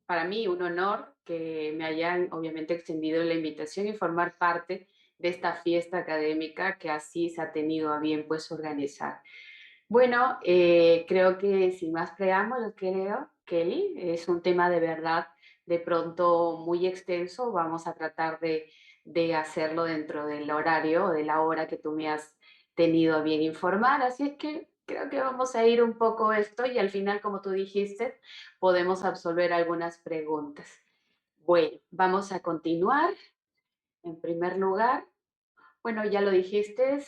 para mí un honor que me hayan obviamente extendido la invitación y formar parte de esta fiesta académica que así se ha tenido a bien pues organizar. Bueno, creo que sin más preámbulos, creo, Kelly, es un tema de verdad de pronto muy extenso. Vamos a tratar de hacerlo dentro del horario o de la hora que tú me has tenido a bien informar. Así es que creo que vamos a ir un poco esto y al final, como tú dijiste, podemos absolver algunas preguntas. Bueno, vamos a continuar. En primer lugar, bueno, ya lo dijiste,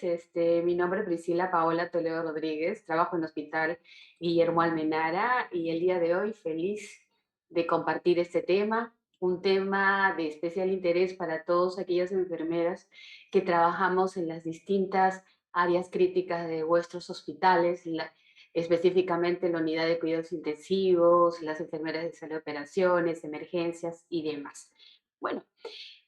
mi nombre es Priscila Paola Toledo Rodríguez, trabajo en el Hospital Guillermo Almenara y el día de hoy feliz de compartir este tema, un tema de especial interés para todas aquellas enfermeras que trabajamos en las distintas áreas críticas de vuestros hospitales, específicamente la unidad de cuidados intensivos, las enfermeras de sala de operaciones, emergencias y demás. Bueno,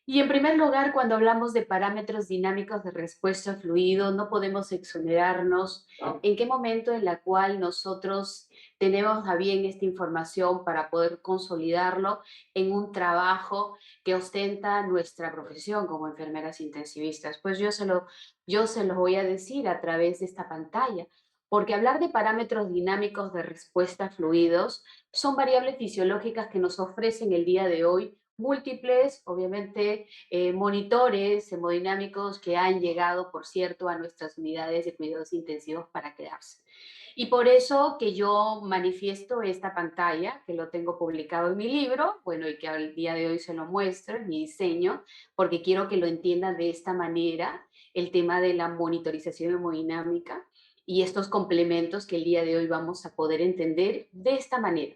y en primer lugar, cuando hablamos de parámetros dinámicos de respuesta a fluido, no podemos exonerarnos en qué momento en la cual nosotros tenemos a bien esta información para poder consolidarlo en un trabajo que ostenta nuestra profesión como enfermeras intensivistas. Pues yo se lo voy a decir a través de esta pantalla, porque hablar de parámetros dinámicos de respuesta a fluidos son variables fisiológicas que nos ofrecen el día de hoy múltiples, obviamente, monitores hemodinámicos que han llegado, por cierto, a nuestras unidades de cuidados intensivos para quedarse. Y por eso que yo manifiesto esta pantalla, que lo tengo publicado en mi libro, bueno, y que al día de hoy se lo muestro, en mi diseño, porque quiero que lo entiendan de esta manera, el tema de la monitorización hemodinámica y estos complementos que el día de hoy vamos a poder entender de esta manera.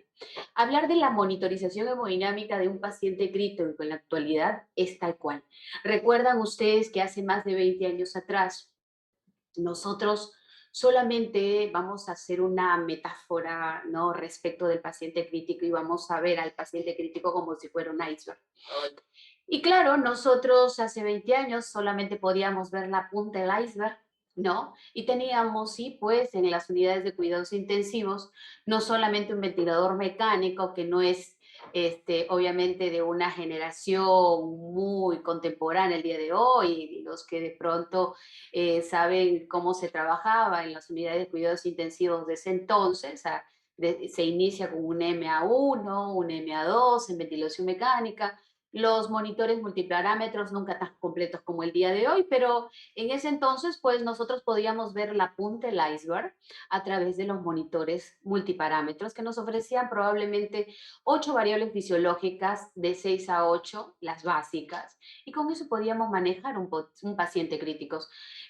Hablar de la monitorización hemodinámica de un paciente crítico en la actualidad es tal cual. Recuerdan ustedes que hace más de 20 años atrás nosotros solamente vamos a hacer una metáfora, ¿no?, respecto del paciente crítico y vamos a ver al paciente crítico como si fuera un iceberg. Y claro, nosotros hace 20 años solamente podíamos ver la punta del iceberg, ¿no? Y teníamos, sí, pues en las unidades de cuidados intensivos, no solamente un ventilador mecánico, que no es, obviamente, de una generación muy contemporánea el día de hoy, los que de pronto saben cómo se trabajaba en las unidades de cuidados intensivos de ese entonces, se inicia con un MA1, un MA2 en ventilación mecánica, los monitores multiparámetros nunca tan completos como el día de hoy, pero en ese entonces, pues nosotros podíamos ver la punta del iceberg a través de los monitores multiparámetros que nos ofrecían probablemente 8 variables fisiológicas de 6 a 8, las básicas, y con eso podíamos manejar un paciente crítico.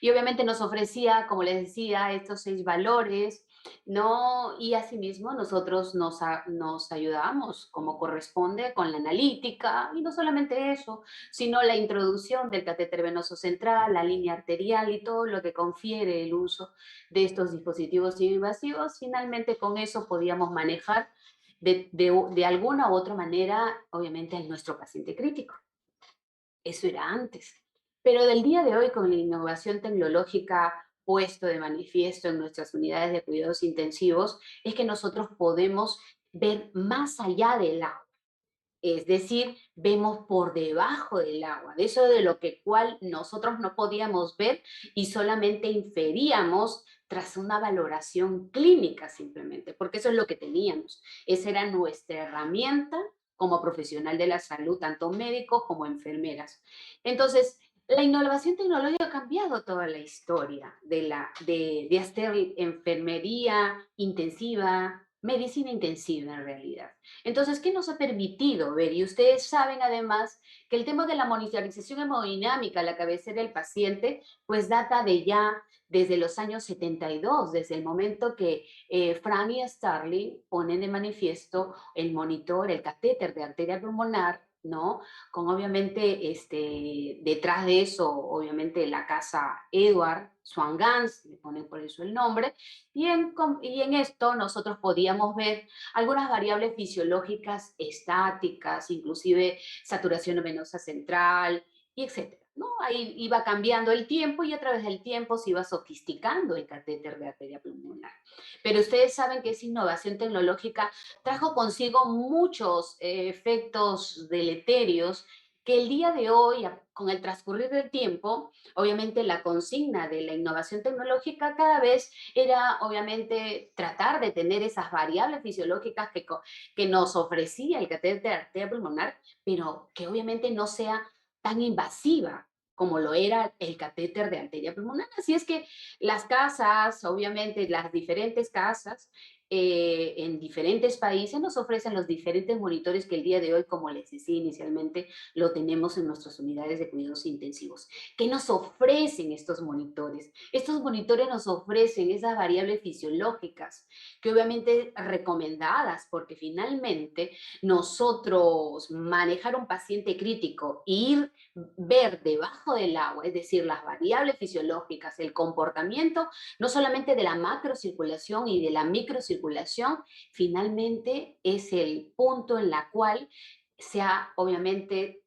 Y obviamente nos ofrecía, como les decía, estos 6 valores, ¿no? Y asimismo nosotros nos ayudamos como corresponde con la analítica, y no solamente eso, sino la introducción del catéter venoso central, la línea arterial y todo lo que confiere el uso de estos dispositivos invasivos. Finalmente con eso podíamos manejar de alguna u otra manera, obviamente, a nuestro paciente crítico. Eso era antes. Pero del día de hoy, con la innovación tecnológica puesto de manifiesto en nuestras unidades de cuidados intensivos, es que nosotros podemos ver más allá del agua. Es decir, vemos por debajo del agua, de eso de lo que cual nosotros no podíamos ver y solamente inferíamos tras una valoración clínica simplemente, porque eso es lo que teníamos. Esa era nuestra herramienta como profesional de la salud, tanto médicos como enfermeras. Entonces, la innovación tecnológica ha cambiado toda la historia de hacer enfermería intensiva, medicina intensiva en realidad. Entonces, ¿qué nos ha permitido ver? Y ustedes saben además que el tema de la monitorización hemodinámica a la cabecera del paciente, pues data de ya desde los años 72, desde el momento que Frank y Starling ponen de manifiesto el monitor, el catéter de arteria pulmonar, ¿no? Con obviamente detrás de eso, obviamente la casa Edward Swan Ganz, le ponen por eso el nombre, y en esto nosotros podíamos ver algunas variables fisiológicas estáticas, inclusive saturación venosa central, y etc. ¿no? Ahí iba cambiando el tiempo y a través del tiempo se iba sofisticando el catéter de arteria pulmonar. Pero ustedes saben que esa innovación tecnológica trajo consigo muchos efectos deleterios que el día de hoy, con el transcurrir del tiempo, obviamente la consigna de la innovación tecnológica cada vez era, obviamente, tratar de tener esas variables fisiológicas que nos ofrecía el catéter de arteria pulmonar, pero que obviamente no sea tan invasiva como lo era el catéter de arteria pulmonar. Así es que las casas, obviamente las diferentes casas, en diferentes países nos ofrecen los diferentes monitores que el día de hoy, como les decía inicialmente, lo tenemos en nuestras unidades de cuidados intensivos. ¿Qué nos ofrecen estos monitores? Estos monitores nos ofrecen esas variables fisiológicas que obviamente recomendadas, porque finalmente nosotros manejar un paciente crítico e ir ver debajo del agua, es decir, las variables fisiológicas, el comportamiento, no solamente de la macrocirculación y de la microcirculación, finalmente es el punto en la cual se ha obviamente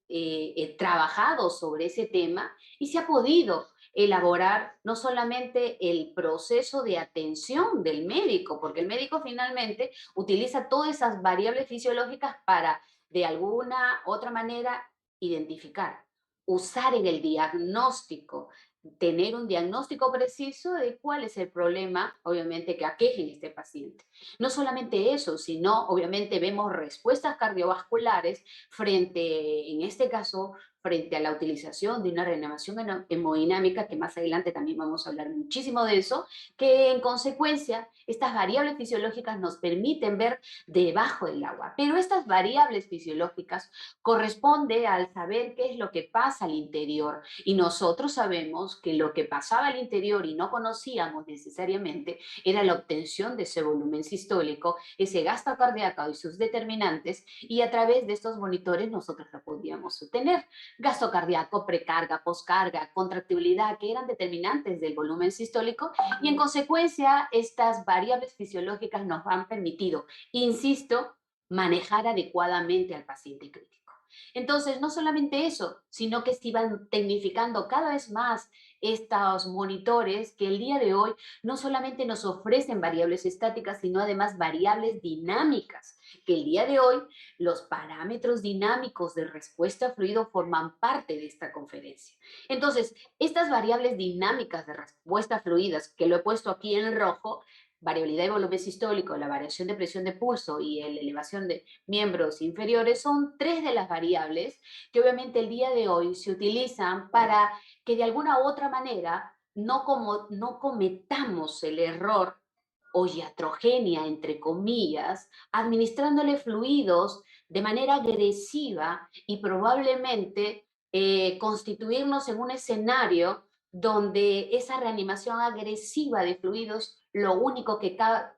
trabajado sobre ese tema y se ha podido elaborar no solamente el proceso de atención del médico, porque el médico finalmente utiliza todas esas variables fisiológicas para de alguna otra manera identificar, usar en el diagnóstico, tener un diagnóstico preciso de cuál es el problema, obviamente, que aqueje en este paciente. No solamente eso, sino, obviamente, vemos respuestas cardiovasculares frente, en este caso, frente a la utilización de una reanimación hemodinámica, que más adelante también vamos a hablar muchísimo de eso, que en consecuencia estas variables fisiológicas nos permiten ver debajo del agua. Pero estas variables fisiológicas corresponde al saber qué es lo que pasa al interior. Y nosotros sabemos que lo que pasaba al interior y no conocíamos necesariamente era la obtención de ese volumen sistólico, ese gasto cardíaco y sus determinantes, y a través de estos monitores nosotros lo podíamos obtener. Gasto cardíaco, precarga, poscarga, contractibilidad, que eran determinantes del volumen sistólico, y en consecuencia estas variables fisiológicas nos han permitido, insisto, manejar adecuadamente al paciente crítico. Entonces, no solamente eso, sino que se iban tecnificando cada vez más estos monitores que el día de hoy no solamente nos ofrecen variables estáticas, sino además variables dinámicas, que el día de hoy los parámetros dinámicos de respuesta a fluido forman parte de esta conferencia. Entonces, estas variables dinámicas de respuesta a fluidas, que lo he puesto aquí en rojo, variabilidad de volumen sistólico, la variación de presión de pulso y la elevación de miembros inferiores, son tres de las variables que obviamente el día de hoy se utilizan para que de alguna u otra manera no cometamos el error o iatrogenia, entre comillas, administrándole fluidos de manera agresiva y probablemente constituirnos en un escenario donde esa reanimación agresiva de fluidos lo único que está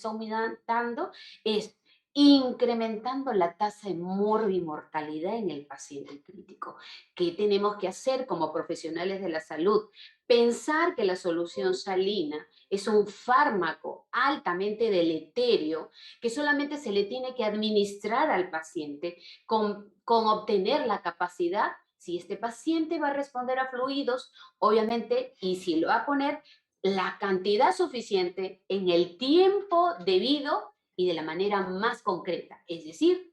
aumentando es incrementando la tasa de morbimortalidad en el paciente crítico. ¿Qué tenemos que hacer como profesionales de la salud? Pensar que la solución salina es un fármaco altamente deleterio que solamente se le tiene que administrar al paciente con obtener la capacidad, si este paciente va a responder a fluidos, obviamente, y si lo va a poner, la cantidad suficiente en el tiempo debido y de la manera más concreta. Es decir,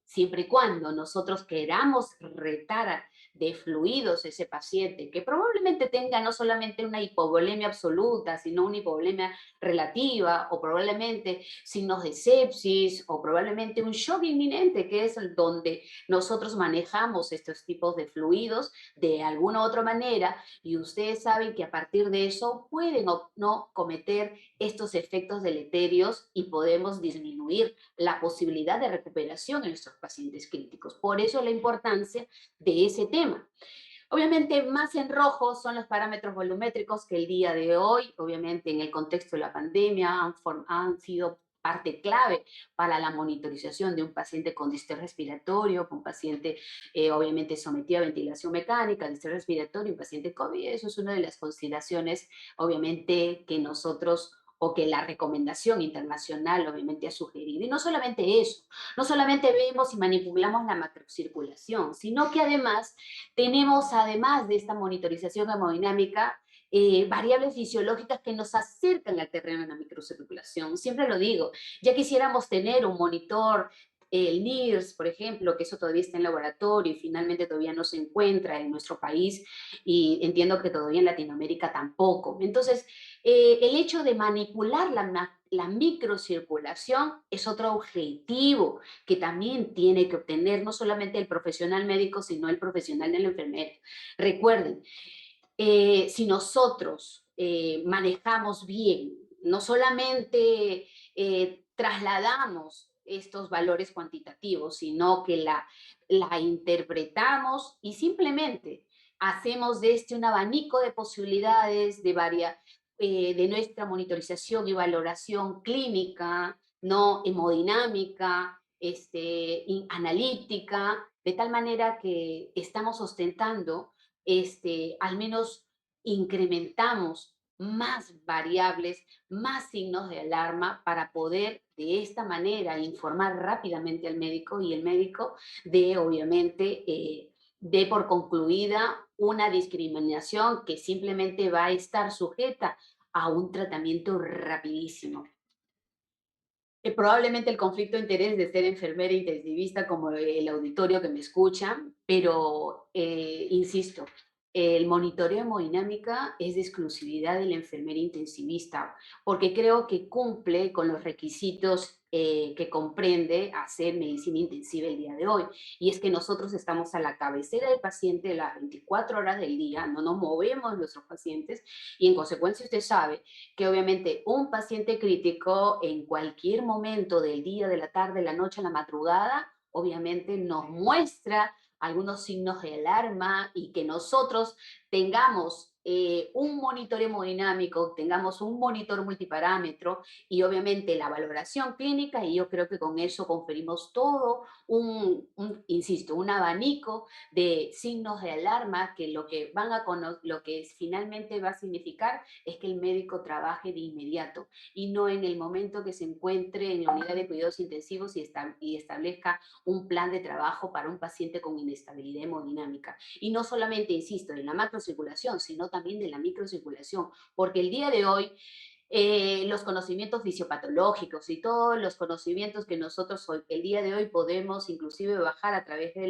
siempre y cuando nosotros queramos retar de fluidos ese paciente, que probablemente tenga no solamente una hipovolemia absoluta, sino una hipovolemia relativa, o probablemente signos de sepsis, o probablemente un shock inminente, que es donde nosotros manejamos estos tipos de fluidos de alguna u otra manera, y ustedes saben que a partir de eso pueden o no cometer estos efectos deleterios y podemos disminuir la posibilidad de recuperación en nuestros pacientes críticos. Por eso la importancia de ese tema. Obviamente, más en rojo son los parámetros volumétricos que el día de hoy, obviamente en el contexto de la pandemia, han sido parte clave para la monitorización de un paciente con distrés respiratorio, con un paciente obviamente sometido a ventilación mecánica, distrés respiratorio, un paciente COVID. Eso es una de las consideraciones, obviamente, que nosotros o que la recomendación internacional obviamente ha sugerido. Y no solamente eso, no solamente vemos y manipulamos la macrocirculación, sino que además tenemos, además de esta monitorización hemodinámica, variables fisiológicas que nos acercan al terreno de la microcirculación. Siempre lo digo, ya quisiéramos tener un monitor, el NIRS, por ejemplo, que eso todavía está en laboratorio y finalmente todavía no se encuentra en nuestro país y entiendo que todavía en Latinoamérica tampoco. Entonces, el hecho de manipular la microcirculación es otro objetivo que también tiene que obtener no solamente el profesional médico, sino el profesional de la enfermera. Recuerden, si nosotros manejamos bien, no solamente trasladamos estos valores cuantitativos, sino que la interpretamos y simplemente hacemos de este un abanico de posibilidades de nuestra monitorización y valoración clínica, no hemodinámica, analítica, de tal manera que estamos ostentando al menos incrementamos más variables, más signos de alarma para poder de esta manera informar rápidamente al médico y el médico de, obviamente, dé por concluida una discriminación que simplemente va a estar sujeta a un tratamiento rapidísimo. Probablemente el conflicto de interés de ser enfermera intensivista como el auditorio que me escucha, pero insisto, el monitoreo hemodinámica es de exclusividad de la enfermera intensivista, porque creo que cumple con los requisitos que comprende hacer medicina intensiva el día de hoy. Y es que nosotros estamos a la cabecera del paciente las 24 horas del día, no nos movemos nuestros pacientes y en consecuencia usted sabe que obviamente un paciente crítico en cualquier momento del día, de la tarde, de la noche, en la madrugada, obviamente nos muestra algunos signos de alarma y que nosotros tengamos un monitor hemodinámico, tengamos un monitor multiparámetro y obviamente la valoración clínica y yo creo que con eso conferimos todo insisto, un abanico de signos de alarma que lo que finalmente va a significar es que el médico trabaje de inmediato y no en el momento que se encuentre en la unidad de cuidados intensivos y establezca un plan de trabajo para un paciente con inestabilidad hemodinámica. Y no solamente, insisto, en la macrocirculación, sino también de la microcirculación, porque el día de hoy los conocimientos fisiopatológicos y todos los conocimientos que nosotros hoy, el día de hoy podemos inclusive bajar a través de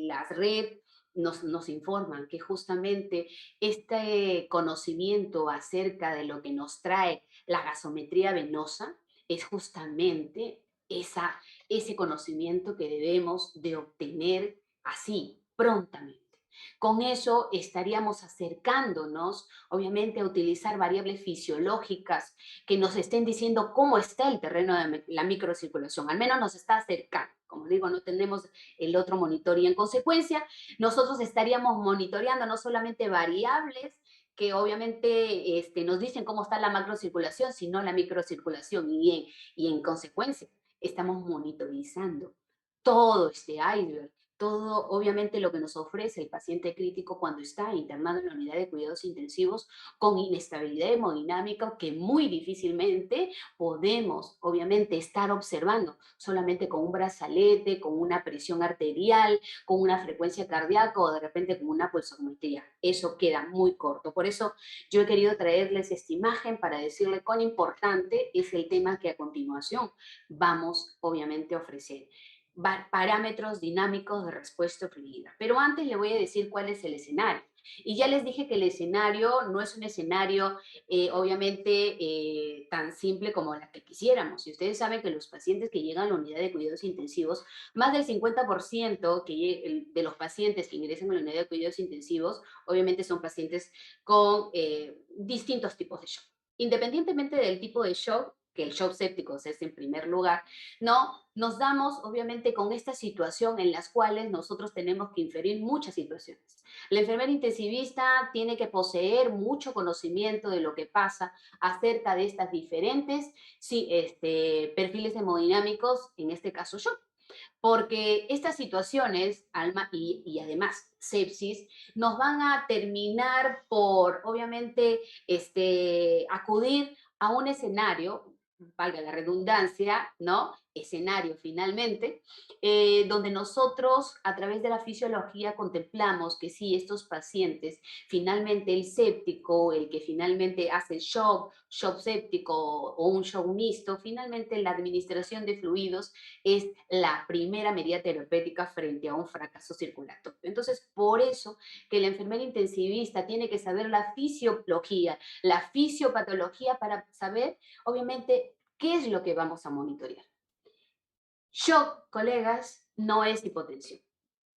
las redes, nos informan que justamente este conocimiento acerca de lo que nos trae la gasometría venosa es justamente ese conocimiento que debemos de obtener así, prontamente. Con eso estaríamos acercándonos, obviamente, a utilizar variables fisiológicas que nos estén diciendo cómo está el terreno de la microcirculación. Al menos nos está acercando. Como digo, no tenemos el otro monitor y en consecuencia nosotros estaríamos monitoreando no solamente variables que obviamente nos dicen cómo está la macrocirculación, sino la microcirculación y en consecuencia estamos monitorizando todo este iceberg, todo obviamente lo que nos ofrece el paciente crítico cuando está internado en la unidad de cuidados intensivos con inestabilidad hemodinámica que muy difícilmente podemos obviamente estar observando solamente con un brazalete, con una presión arterial, con una frecuencia cardíaca o de repente con una pulsometría. Eso queda muy corto. Por eso yo he querido traerles esta imagen para decirle cuán importante es el tema que a continuación vamos obviamente a ofrecer parámetros dinámicos de respuesta fluida. Pero antes le voy a decir cuál es el escenario. Y ya les dije que el escenario no es un escenario, obviamente, tan simple como la que quisiéramos. Y ustedes saben que los pacientes que llegan a la unidad de cuidados intensivos, más del 50% de los pacientes que ingresan a la unidad de cuidados intensivos, obviamente son pacientes con distintos tipos de shock. Independientemente del tipo de shock, que el shock séptico es en primer lugar, ¿no? Nos damos, obviamente, con esta situación en las cuales nosotros tenemos que inferir muchas situaciones. La enfermera intensivista tiene que poseer mucho conocimiento de lo que pasa acerca de estas diferentes sí, perfiles hemodinámicos, en este caso shock. porque estas situaciones, Alma, y además sepsis, nos van a terminar por, obviamente, acudir a un escenario, valga la redundancia, ¿no? Escenario finalmente, donde nosotros a través de la fisiología contemplamos que si estos pacientes, finalmente el séptico, el que finalmente hace shock, shock séptico o un shock mixto, finalmente la administración de fluidos es la primera medida terapéutica frente a un fracaso circulatorio. Entonces, por eso que la enfermera intensivista tiene que saber la fisiología, la fisiopatología para saber, obviamente, qué es lo que vamos a monitorear. Shock, colegas, no es hipotensión.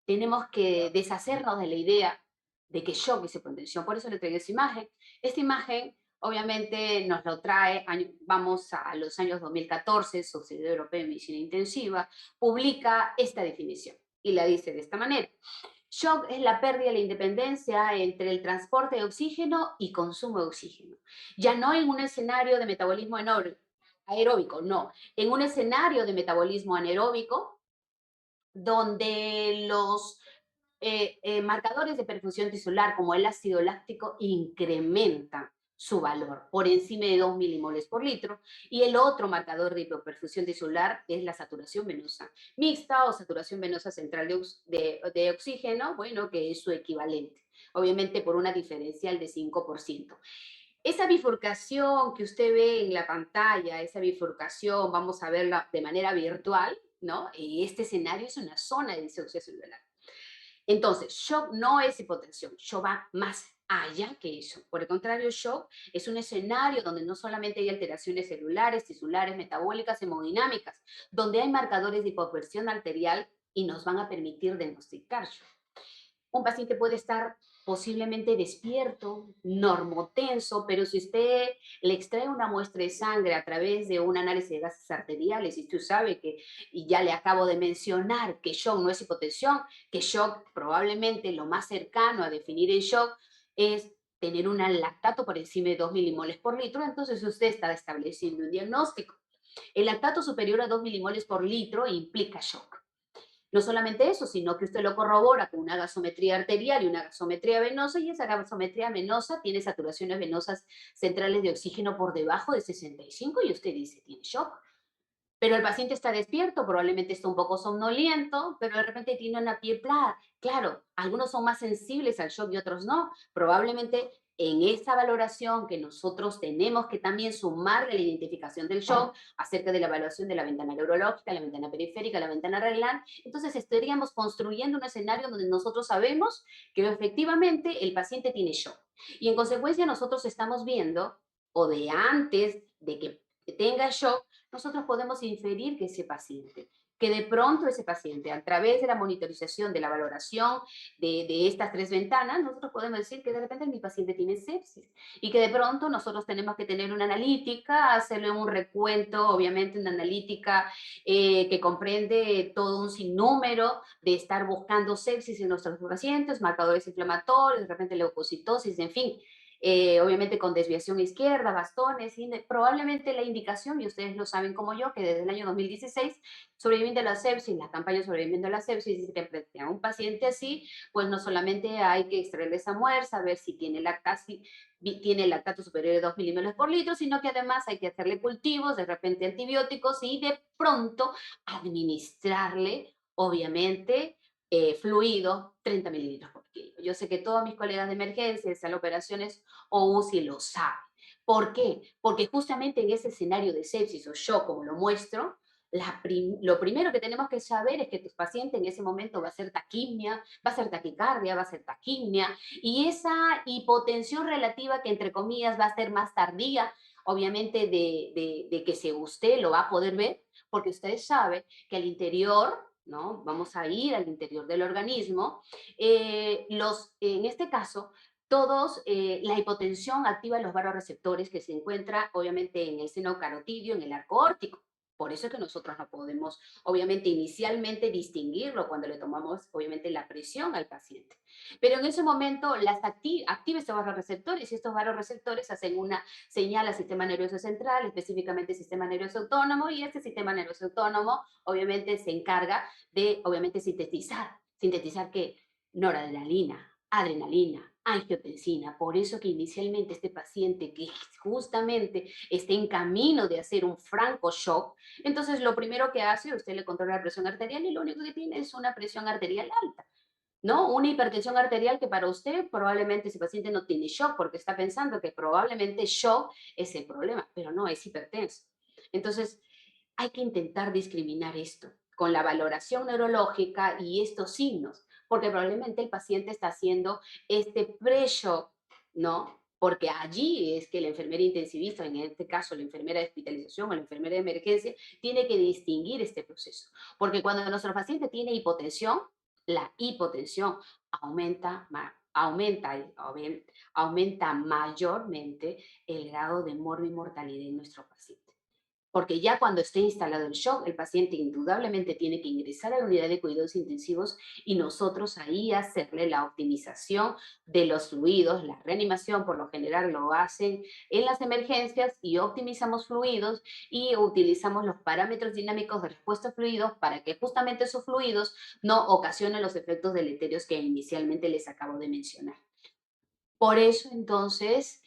Tenemos que deshacernos de la idea de que shock es hipotensión. Por eso le traigo esa imagen. Esta imagen, obviamente, nos lo trae, vamos a los años 2014, Sociedad Europea de Medicina Intensiva, publica esta definición y la dice de esta manera. Shock es la pérdida de la independencia entre el transporte de oxígeno y consumo de oxígeno. Ya no en un escenario de metabolismo aeróbico, no. En un escenario de metabolismo anaeróbico, donde los marcadores de perfusión tisular, como el ácido láctico, incrementan su valor por encima de 2 milimoles por litro. Y el otro marcador de hipoperfusión tisular es la saturación venosa mixta o saturación venosa central de oxígeno, bueno, que es su equivalente, obviamente por una diferencial de 5%. Esa bifurcación que usted ve en la pantalla, esa bifurcación, vamos a verla de manera virtual, ¿no? Este escenario es una zona de disociación celular. Entonces, shock no es hipotensión, shock va más allá que eso. Por el contrario, shock es un escenario donde no solamente hay alteraciones celulares, tisulares, metabólicas, hemodinámicas, donde hay marcadores de hipopresión arterial y nos van a permitir diagnosticar shock. Un paciente puede estar posiblemente despierto, normotenso, pero si usted le extrae una muestra de sangre a través de un análisis de gases arteriales, y usted sabe que, y ya le acabo de mencionar que shock no es hipotensión, que shock probablemente lo más cercano a definir el shock es tener un lactato por encima de 2 milimoles por litro, entonces usted está estableciendo un diagnóstico. El lactato superior a 2 milimoles por litro implica shock. No solamente eso, sino que usted lo corrobora con una gasometría arterial y una gasometría venosa, y esa gasometría venosa tiene saturaciones venosas centrales de oxígeno por debajo de 65 y usted dice, tiene shock. Pero el paciente está despierto, probablemente está un poco somnoliento, pero de repente tiene una piel plana. Claro, algunos son más sensibles al shock y otros no. Probablemente en esa valoración que nosotros tenemos que también sumar la identificación del shock acerca de la evaluación de la ventana neurológica, la ventana periférica, la ventana renal, entonces estaríamos construyendo un escenario donde nosotros sabemos que efectivamente el paciente tiene shock. Y en consecuencia nosotros estamos viendo, o de antes de que tenga shock, nosotros podemos inferir que ese paciente, que de pronto ese paciente, a través de la monitorización, de la valoración de estas tres ventanas, nosotros podemos decir que de repente mi paciente tiene sepsis y que de pronto nosotros tenemos que tener una analítica, hacerle un recuento, obviamente una analítica que comprende todo un sinnúmero de estar buscando sepsis en nuestros pacientes, marcadores inflamatorios, de repente leucocitosis, en fin, obviamente con desviación izquierda, bastones, y probablemente la indicación, y ustedes lo saben como yo, que desde el año 2016, sobreviviendo a la sepsis, la campaña sobreviviendo a la sepsis, dice que frente a un paciente así, pues no solamente hay que extraerle esa muestra, ver si tiene tiene lactato superior de 2 milímetros por litro, sino que además hay que hacerle cultivos, de repente antibióticos, y de pronto administrarle, obviamente, fluido 30 mililitros por kilo. Yo sé que todos mis colegas de emergencia, de sala de operaciones o UCI lo saben. ¿Por qué? Porque justamente en ese escenario de sepsis o shock, como lo muestro, lo primero que tenemos que saber es que tu paciente en ese momento va a ser taquimia, va a ser taquicardia, va a ser taquimia, y esa hipotensión relativa que entre comillas va a ser más tardía, obviamente de que usted lo va a poder ver, porque usted sabe que al interior, ¿no? Vamos a ir al interior del organismo, en este caso, la hipotensión activa los varoreceptores que se encuentra obviamente en el seno carotidio, en el arco órtico. Por eso es que nosotros no podemos, obviamente, inicialmente distinguirlo cuando le tomamos, obviamente, la presión al paciente. Pero en ese momento activa estos vasoreceptores y estos vasoreceptores hacen una señal al sistema nervioso central, específicamente el sistema nervioso autónomo, y este sistema nervioso autónomo, obviamente, se encarga de, obviamente, sintetizar. ¿Sintetizar qué? Noradrenalina, adrenalina, angiotensina. Por eso que inicialmente este paciente que justamente está en camino de hacer un franco shock, entonces lo primero que hace, usted le controla la presión arterial y lo único que tiene es una presión arterial alta. ¿No? Una hipertensión arterial que para usted probablemente ese paciente no tiene shock porque está pensando que probablemente shock es el problema, pero no, es hipertenso. Entonces, hay que intentar discriminar esto con la valoración neurológica y estos signos, porque probablemente el paciente está haciendo este pre-shock, ¿no? Porque allí es que la enfermera intensivista, en este caso la enfermera de hospitalización o la enfermera de emergencia, tiene que distinguir este proceso. Porque cuando nuestro paciente tiene hipotensión, la hipotensión aumenta, aumenta mayormente el grado de mortalidad en nuestro paciente. Porque ya cuando esté instalado el shock, el paciente indudablemente tiene que ingresar a la unidad de cuidados intensivos y nosotros ahí hacerle la optimización de los fluidos, la reanimación por lo general lo hacen en las emergencias y optimizamos fluidos y utilizamos los parámetros dinámicos de respuesta a fluidos para que justamente esos fluidos no ocasionen los efectos deleterios que inicialmente les acabo de mencionar. Por eso, entonces,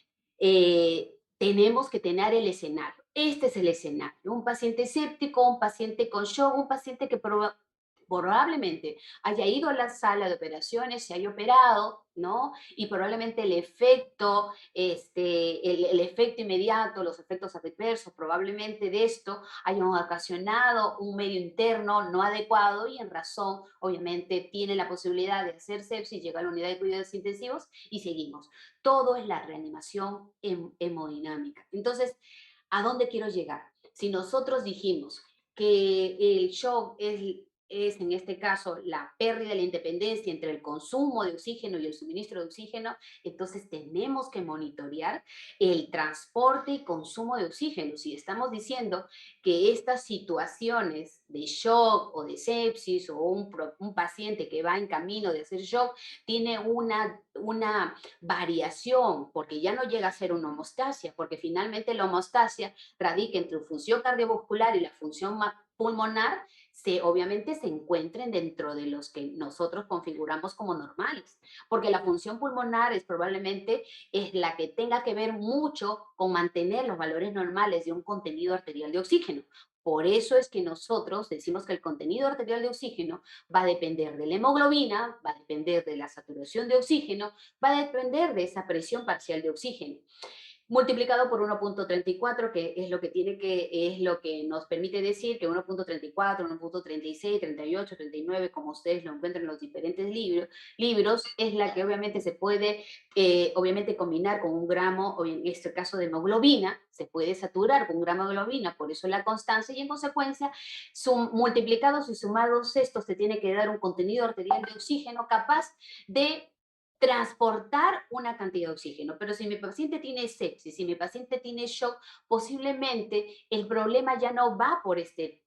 tenemos que tener el escenario. Este es el escenario. Un paciente escéptico, un paciente con shock, un paciente que probablemente haya ido a la sala de operaciones, se haya operado, ¿no? Y probablemente el efecto, el efecto inmediato, los efectos adversos, probablemente de esto hayan ocasionado un medio interno no adecuado y en razón, obviamente, tiene la posibilidad de hacer sepsis, llegar a la unidad de cuidados intensivos y seguimos. Todo es la reanimación hemodinámica. Entonces, ¿a dónde quiero llegar? Si nosotros dijimos que el shock es en este caso la pérdida de la independencia entre el consumo de oxígeno y el suministro de oxígeno, entonces tenemos que monitorear el transporte y consumo de oxígeno. Si estamos diciendo que estas situaciones de shock o de sepsis o un paciente que va en camino de hacer shock tiene una variación, porque ya no llega a ser una homostasia, porque finalmente la homostasia radica entre la función cardiovascular y la función pulmonar, obviamente se encuentren dentro de los que nosotros configuramos como normales, porque la función pulmonar es probablemente es la que tenga que ver mucho con mantener los valores normales de un contenido arterial de oxígeno. Por eso es que nosotros decimos que el contenido arterial de oxígeno va a depender de la hemoglobina, va a depender de la saturación de oxígeno, va a depender de esa presión parcial de oxígeno multiplicado por 1.34, que es lo que es lo que nos permite decir que 1.34, 1.36, 38, 39, como ustedes lo encuentran en los diferentes libros, es la que obviamente se puede, obviamente combinar con un gramo, o en este caso de hemoglobina, se puede saturar con un gramo de hemoglobina, por eso la constancia, y en consecuencia, multiplicados y sumados estos, te tiene que dar un contenido arterial de oxígeno capaz de transportar una cantidad de oxígeno. Pero si mi paciente tiene sepsis, si mi paciente tiene shock, posiblemente el problema ya no va por este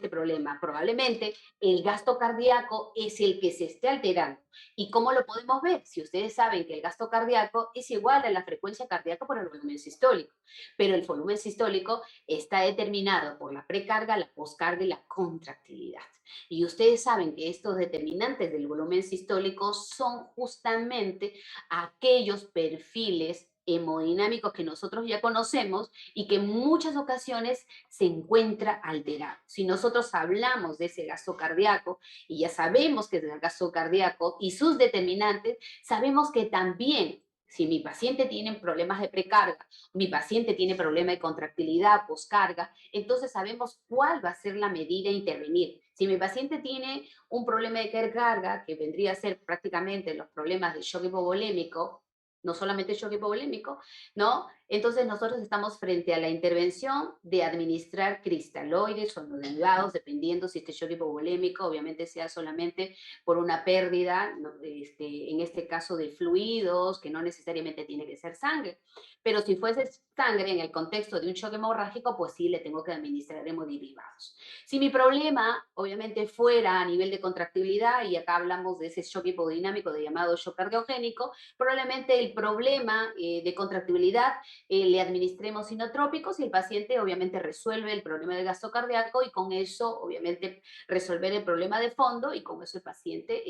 problema. Probablemente el gasto cardíaco es el que se esté alterando. ¿Y cómo lo podemos ver? Si ustedes saben que el gasto cardíaco es igual a la frecuencia cardíaca por el volumen sistólico, pero el volumen sistólico está determinado por la precarga, la poscarga y la contractilidad. Y ustedes saben que estos determinantes del volumen sistólico son justamente aquellos perfiles hemodinámicos que nosotros ya conocemos y que en muchas ocasiones se encuentra alterado. Si nosotros hablamos de ese gasto cardíaco y ya sabemos que es el gasto cardíaco y sus determinantes, sabemos que también si mi paciente tiene problemas de precarga, mi paciente tiene problemas de contractilidad, poscarga, entonces sabemos cuál va a ser la medida a intervenir. Si mi paciente tiene un problema de carga, que vendría a ser prácticamente los problemas de shock hipovolémico, no solamente shock hipovolémico, ¿no? Entonces nosotros estamos frente a la intervención de administrar cristaloides o no derivados, dependiendo si este shock hipovolémico obviamente sea solamente por una pérdida, ¿no? En este caso de fluidos, que no necesariamente tiene que ser sangre. Pero si fuese sangre en el contexto de un shock hemorrágico, pues sí le tengo que administrar hemoderivados. Si mi problema, obviamente, fuera a nivel de contractibilidad, y acá hablamos de ese shock hipodinámico de llamado shock cardiogénico, probablemente el problema de contractibilidad le administremos inotrópicos y el paciente obviamente resuelve el problema del gasto cardíaco y con eso obviamente resolver el problema de fondo y con eso el paciente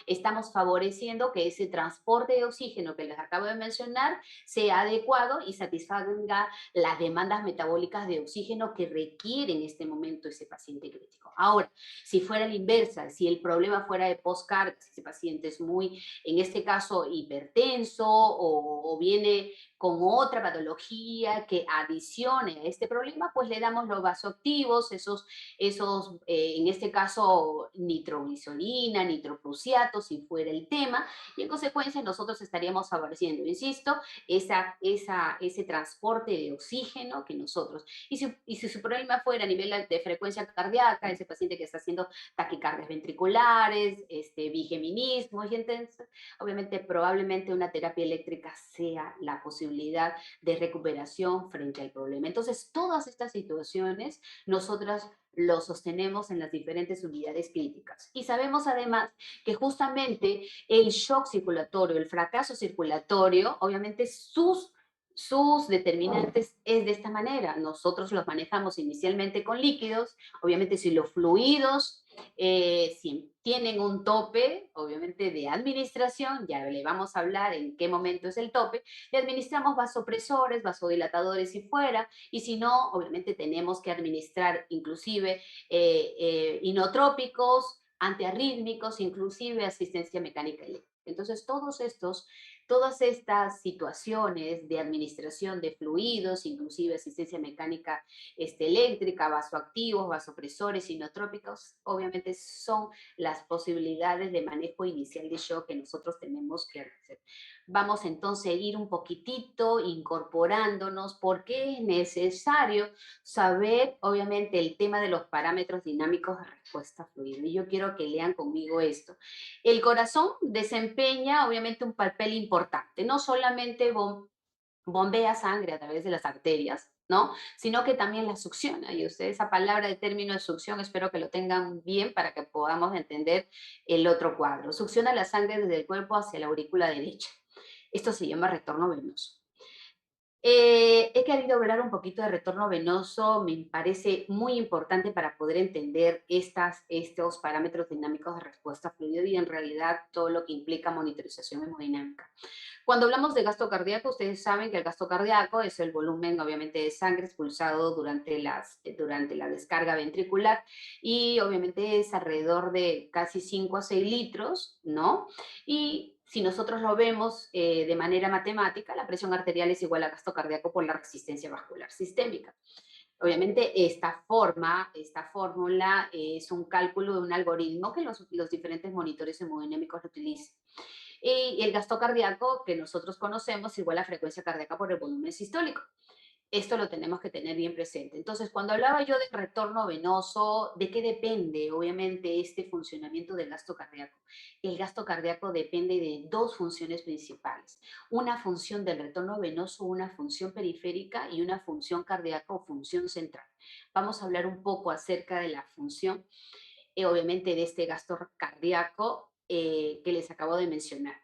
estamos favoreciendo que ese transporte de oxígeno que les acabo de mencionar sea adecuado y satisfaga las demandas metabólicas de oxígeno que requiere en este momento ese paciente crítico. Ahora, si fuera la inversa, si el problema fuera de postcarga, si ese paciente es muy, en este caso, hipertenso o viene con otra patología que adicione a este problema, pues le damos los vasoactivos, en este caso, nitroglicerina, nitroprusiato, si fuera el tema, y en consecuencia nosotros estaríamos favoreciendo, insisto, ese transporte de oxígeno que nosotros, y si su problema fuera a nivel de frecuencia cardíaca, ese paciente que está haciendo taquicardias ventriculares, bigeminismo, y entonces, obviamente, probablemente una terapia eléctrica sea la posibilidad de recuperación frente al problema. Entonces, todas estas situaciones, nosotras lo sostenemos en las diferentes unidades críticas. Y sabemos además que justamente el shock circulatorio, el fracaso circulatorio, obviamente sus determinantes es de esta manera. Nosotros los manejamos inicialmente con líquidos, obviamente si los fluidos si tienen un tope, obviamente de administración, ya le vamos a hablar en qué momento es el tope, le administramos vasopresores, vasodilatadores si fuera, y si no, obviamente tenemos que administrar inclusive inotrópicos, antiarrítmicos, inclusive asistencia mecánica eléctrica. Entonces, todas estas situaciones de administración de fluidos, inclusive asistencia mecánica eléctrica, vasoactivos, vasopresores, inotrópicos, obviamente son las posibilidades de manejo inicial de shock que nosotros tenemos que hacer. Vamos entonces a ir un poquitito incorporándonos porque es necesario saber, obviamente, el tema de los parámetros dinámicos de respuesta fluida. Y yo quiero que lean conmigo esto. El corazón desempeña, obviamente, un papel importante, no solamente bombea sangre a través de las arterias, ¿no? Sino que también la succiona. Y ustedes esa palabra de término de succión, espero que lo tengan bien para que podamos entender el otro cuadro. Succiona la sangre desde el cuerpo hacia la aurícula derecha. Esto se llama retorno venoso. He querido hablar un poquito de retorno venoso, me parece muy importante para poder entender estos parámetros dinámicos de respuesta fluida y en realidad todo lo que implica monitorización hemodinámica. Cuando hablamos de gasto cardíaco, ustedes saben que el gasto cardíaco es el volumen, obviamente, de sangre expulsado durante la descarga ventricular y obviamente es alrededor de casi 5 a 6 litros, ¿no? Y si nosotros lo vemos de manera matemática, la presión arterial es igual a gasto cardíaco por la resistencia vascular sistémica. Obviamente esta fórmula es un cálculo de un algoritmo que los diferentes monitores hemodinámicos utilizan. Y el gasto cardíaco que nosotros conocemos igual a frecuencia cardíaca por el volumen sistólico. Esto lo tenemos que tener bien presente. Entonces, cuando hablaba yo de retorno venoso, ¿de qué depende, obviamente, este funcionamiento del gasto cardíaco? El gasto cardíaco depende de dos funciones principales. Una función del retorno venoso, una función periférica y una función cardíaca o función central. Vamos a hablar un poco acerca de la función, obviamente, de este gasto cardíaco que les acabo de mencionar.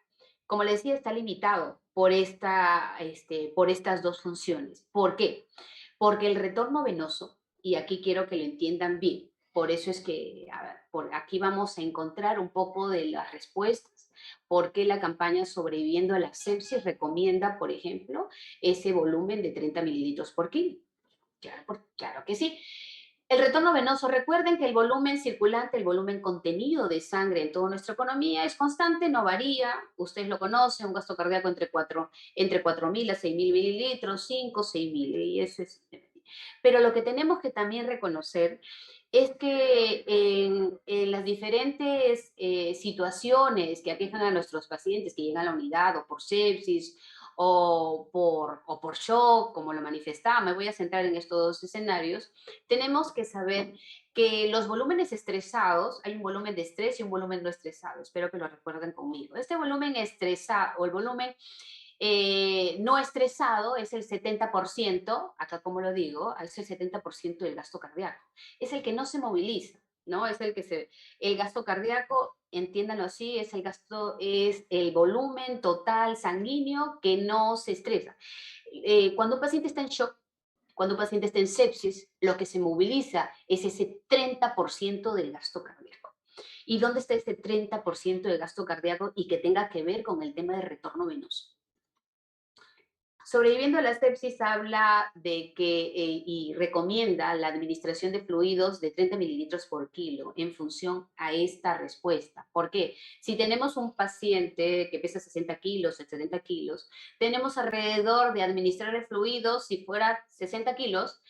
Como les decía, está limitado por estas dos funciones. ¿Por qué? Porque el retorno venoso, y aquí quiero que lo entiendan bien, por eso es que por aquí vamos a encontrar un poco de las respuestas, por qué la campaña Sobreviviendo a la Sepsis recomienda, por ejemplo, ese volumen de 30 mililitros por kilo. Claro que sí. El retorno venoso, recuerden que el volumen circulante, el volumen contenido de sangre en toda nuestra economía es constante, no varía. Ustedes lo conocen, un gasto cardíaco entre 4.000 a 6.000 mililitros, 5, 6.000, y eso es. Pero lo que tenemos que también reconocer es que en las diferentes situaciones que aquejan a nuestros pacientes que llegan a la unidad o por sepsis o por shock, como lo manifestaba, me voy a centrar en estos dos escenarios, tenemos que saber que los volúmenes estresados, hay un volumen de estrés y un volumen no estresado, espero que lo recuerden conmigo. Este volumen estresado o el volumen no estresado es el 70%, acá como lo digo, es el 70% del gasto cardíaco. Es el que no se moviliza, ¿no? Es el que el gasto cardíaco, entiéndanlo así, es el gasto, es el volumen total sanguíneo que no se estresa. Cuando un paciente está en shock, cuando un paciente está en sepsis, lo que se moviliza es ese 30% del gasto cardíaco. ¿Y dónde está ese 30% del gasto cardíaco y que tenga que ver con el tema del retorno venoso? Sobreviviendo a la sepsis habla de que y recomienda la administración de fluidos de 30 mililitros por kilo en función a esta respuesta. ¿Por qué? Si tenemos un paciente que pesa 60 kilos, 70 kilos, tenemos alrededor de administrarle fluidos, si fuera 60 kilos,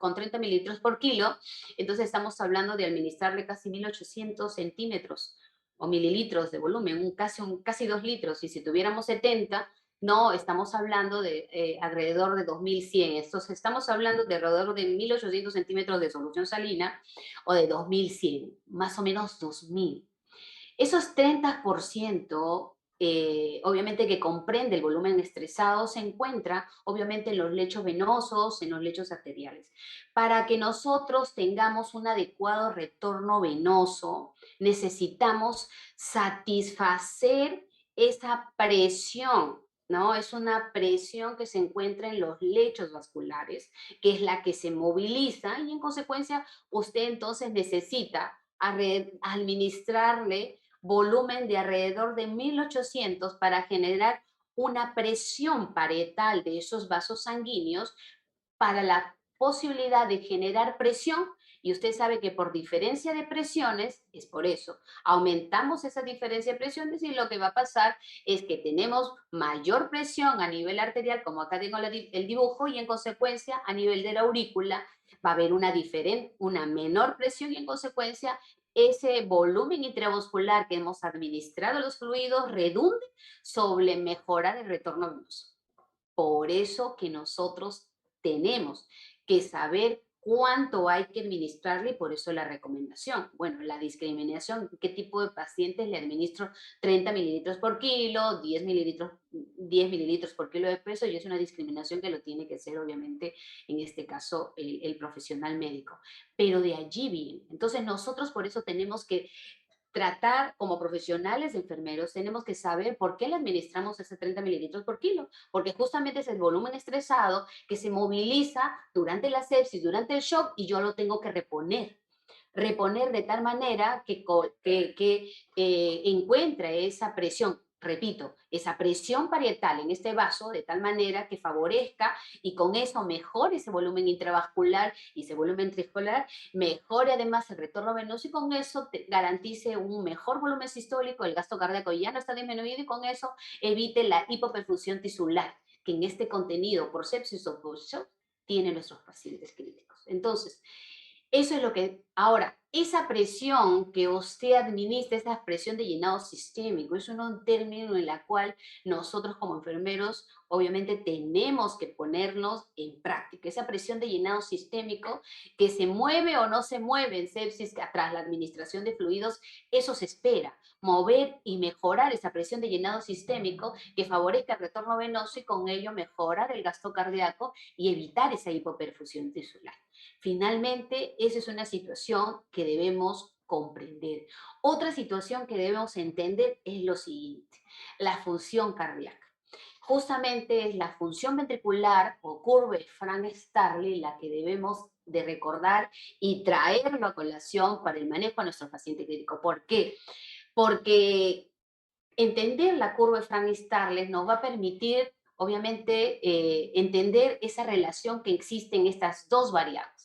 con 30 mililitros por kilo, entonces estamos hablando de administrarle casi 1800 centímetros o mililitros de volumen, casi 2 litros, y si tuviéramos 70, no, estamos hablando de alrededor de 2100. Entonces, estamos hablando de alrededor de 1800 centímetros de solución salina o de 2100, más o menos 2000. Esos 30%, obviamente que comprende el volumen estresado, se encuentra obviamente en los lechos venosos, en los lechos arteriales. Para que nosotros tengamos un adecuado retorno venoso, necesitamos satisfacer esa presión, ¿no? Es una presión que se encuentra en los lechos vasculares, que es la que se moviliza y en consecuencia usted entonces necesita administrarle volumen de alrededor de 1800 para generar una presión parietal de esos vasos sanguíneos para la posibilidad de generar presión. Y usted sabe que por diferencia de presiones, es por eso, aumentamos esa diferencia de presiones y lo que va a pasar es que tenemos mayor presión a nivel arterial, como acá tengo el dibujo, y en consecuencia a nivel de la aurícula va a haber una menor presión y en consecuencia ese volumen intravascular que hemos administrado a los fluidos redunde sobre mejorar el retorno venoso. Por eso que nosotros tenemos que saber cuánto hay que administrarle y por eso la recomendación. Bueno, la discriminación, qué tipo de pacientes le administro 30 mililitros por kilo, 10 mililitros por kilo de peso y es una discriminación que lo tiene que hacer obviamente en este caso el profesional médico. Pero de allí viene. Entonces nosotros por eso tenemos que tratar como profesionales enfermeros, tenemos que saber por qué le administramos ese 30 mililitros por kilo, porque justamente es el volumen estresado que se moviliza durante la sepsis, durante el shock, y yo lo tengo que reponer de tal manera que encuentre esa presión, repito, esa presión parietal en este vaso de tal manera que favorezca y con eso mejore ese volumen intravascular y ese volumen intravascular, mejore además el retorno venoso y con eso te garantice un mejor volumen sistólico, el gasto cardíaco ya no está disminuido y con eso evite la hipoperfusión tisular, que en este contenido por sepsis o por shock tienen nuestros pacientes críticos. Entonces, eso es lo que, ahora, esa presión que usted administra, esa presión de llenado sistémico, es un término en la cual nosotros como enfermeros obviamente tenemos que ponernos en práctica. Esa presión de llenado sistémico que se mueve o no se mueve en sepsis tras la administración de fluidos, eso se espera. Mover y mejorar esa presión de llenado sistémico que favorezca el retorno venoso y con ello mejorar el gasto cardíaco y evitar esa hipoperfusión tisular. Finalmente, esa es una situación que debemos comprender. Otra situación que debemos entender es lo siguiente, la función cardíaca. Justamente es la función ventricular o curva de Frank-Starling la que debemos de recordar y traerlo a colación para el manejo de nuestro paciente crítico. ¿Por qué? Porque entender la curva de Frank-Starling nos va a permitir, obviamente, entender esa relación que existe en estas dos variables.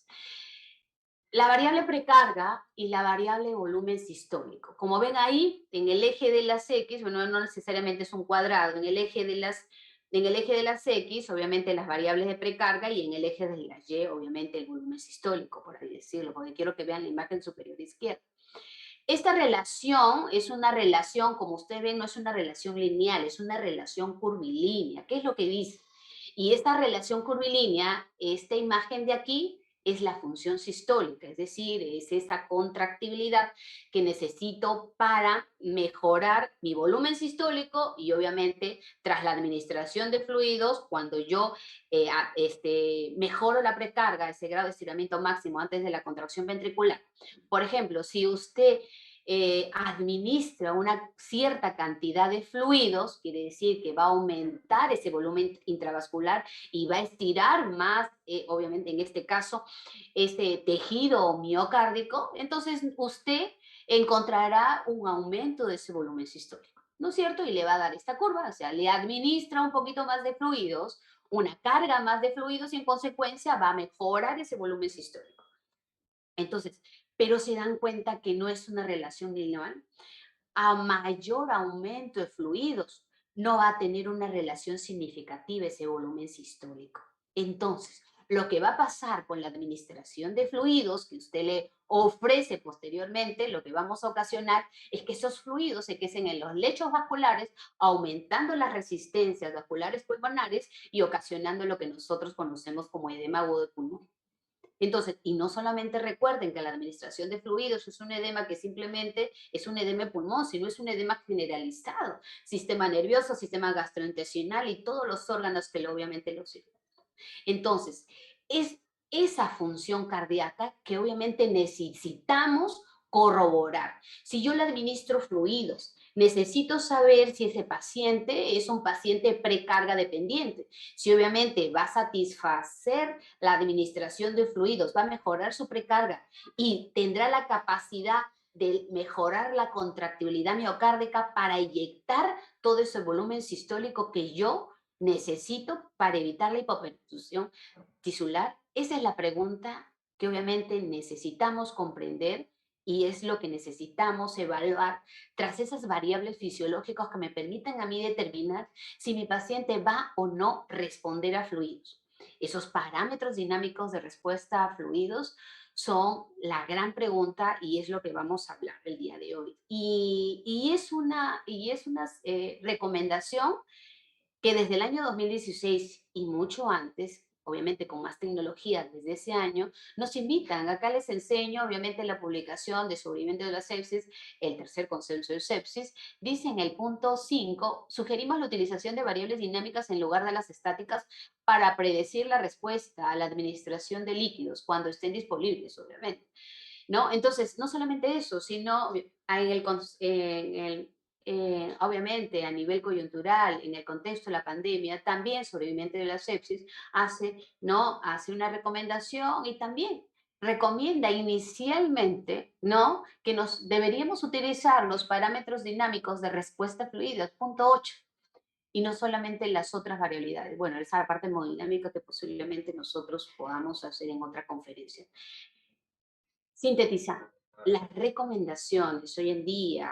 La variable precarga y la variable volumen sistólico. Como ven ahí, en el eje de las X, bueno, no necesariamente es un cuadrado, en el eje de las X, obviamente las variables de precarga y en el eje de las Y, obviamente el volumen sistólico, por así decirlo, porque quiero que vean la imagen superior izquierda. Esta relación es una relación, como ustedes ven, no es una relación lineal, es una relación curvilínea. ¿Qué es lo que dice? Y esta relación curvilínea, esta imagen de aquí, es la función sistólica, es decir, es esa contractibilidad que necesito para mejorar mi volumen sistólico y obviamente tras la administración de fluidos, cuando yo mejoro la precarga, ese grado de estiramiento máximo antes de la contracción ventricular. Por ejemplo, si usted administra una cierta cantidad de fluidos, quiere decir que va a aumentar ese volumen intravascular y va a estirar más, obviamente en este caso, este tejido miocárdico, entonces usted encontrará un aumento de ese volumen sistólico, ¿no es cierto? Y le va a dar esta curva, o sea, le administra un poquito más de fluidos, una carga más de fluidos y en consecuencia va a mejorar ese volumen sistólico. Entonces, pero se dan cuenta que no es una relación lineal. A mayor aumento de fluidos, no va a tener una relación significativa ese volumen sistólico. Entonces, lo que va a pasar con la administración de fluidos que usted le ofrece posteriormente, lo que vamos a ocasionar es que esos fluidos se queden en los lechos vasculares, aumentando las resistencias vasculares pulmonares y ocasionando lo que nosotros conocemos como edema agudo de pulmón. Entonces, y no solamente recuerden que la administración de fluidos es un edema que simplemente es un edema de pulmón, sino es un edema generalizado, sistema nervioso, sistema gastrointestinal y todos los órganos que obviamente lo sirven. Entonces, es esa función cardíaca que obviamente necesitamos corroborar. Si yo le administro fluidos, necesito saber si ese paciente es un paciente precarga dependiente. Si obviamente va a satisfacer la administración de fluidos, va a mejorar su precarga y tendrá la capacidad de mejorar la contractibilidad miocárdica para inyectar todo ese volumen sistólico que yo necesito para evitar la hipoperfusión tisular? Esa es la pregunta que obviamente necesitamos comprender y es lo que necesitamos evaluar tras esas variables fisiológicas que me permitan a mí determinar si mi paciente va o no responder a fluidos. Esos parámetros dinámicos de respuesta a fluidos son la gran pregunta y es lo que vamos a hablar el día de hoy. Y es una recomendación que desde el año 2016 y mucho antes, obviamente con más tecnología desde ese año, nos invitan. Acá les enseño, obviamente, la publicación de Sobreviviente de la sepsis, el tercer consenso de sepsis. Dice en el punto 5, sugerimos la utilización de variables dinámicas en lugar de las estáticas para predecir la respuesta a la administración de líquidos cuando estén disponibles, obviamente. ¿No? Entonces, no solamente eso, sino obviamente a nivel coyuntural, en el contexto de la pandemia, también Sobreviviente de la Sepsis hace, ¿no? Hace una recomendación y también recomienda inicialmente, ¿no? Que nos deberíamos utilizar los parámetros dinámicos de respuesta fluida, punto 8, y no solamente las otras variabilidades. Bueno, esa parte hemodinámica que posiblemente nosotros podamos hacer en otra conferencia. Sintetizando, las recomendaciones hoy en día,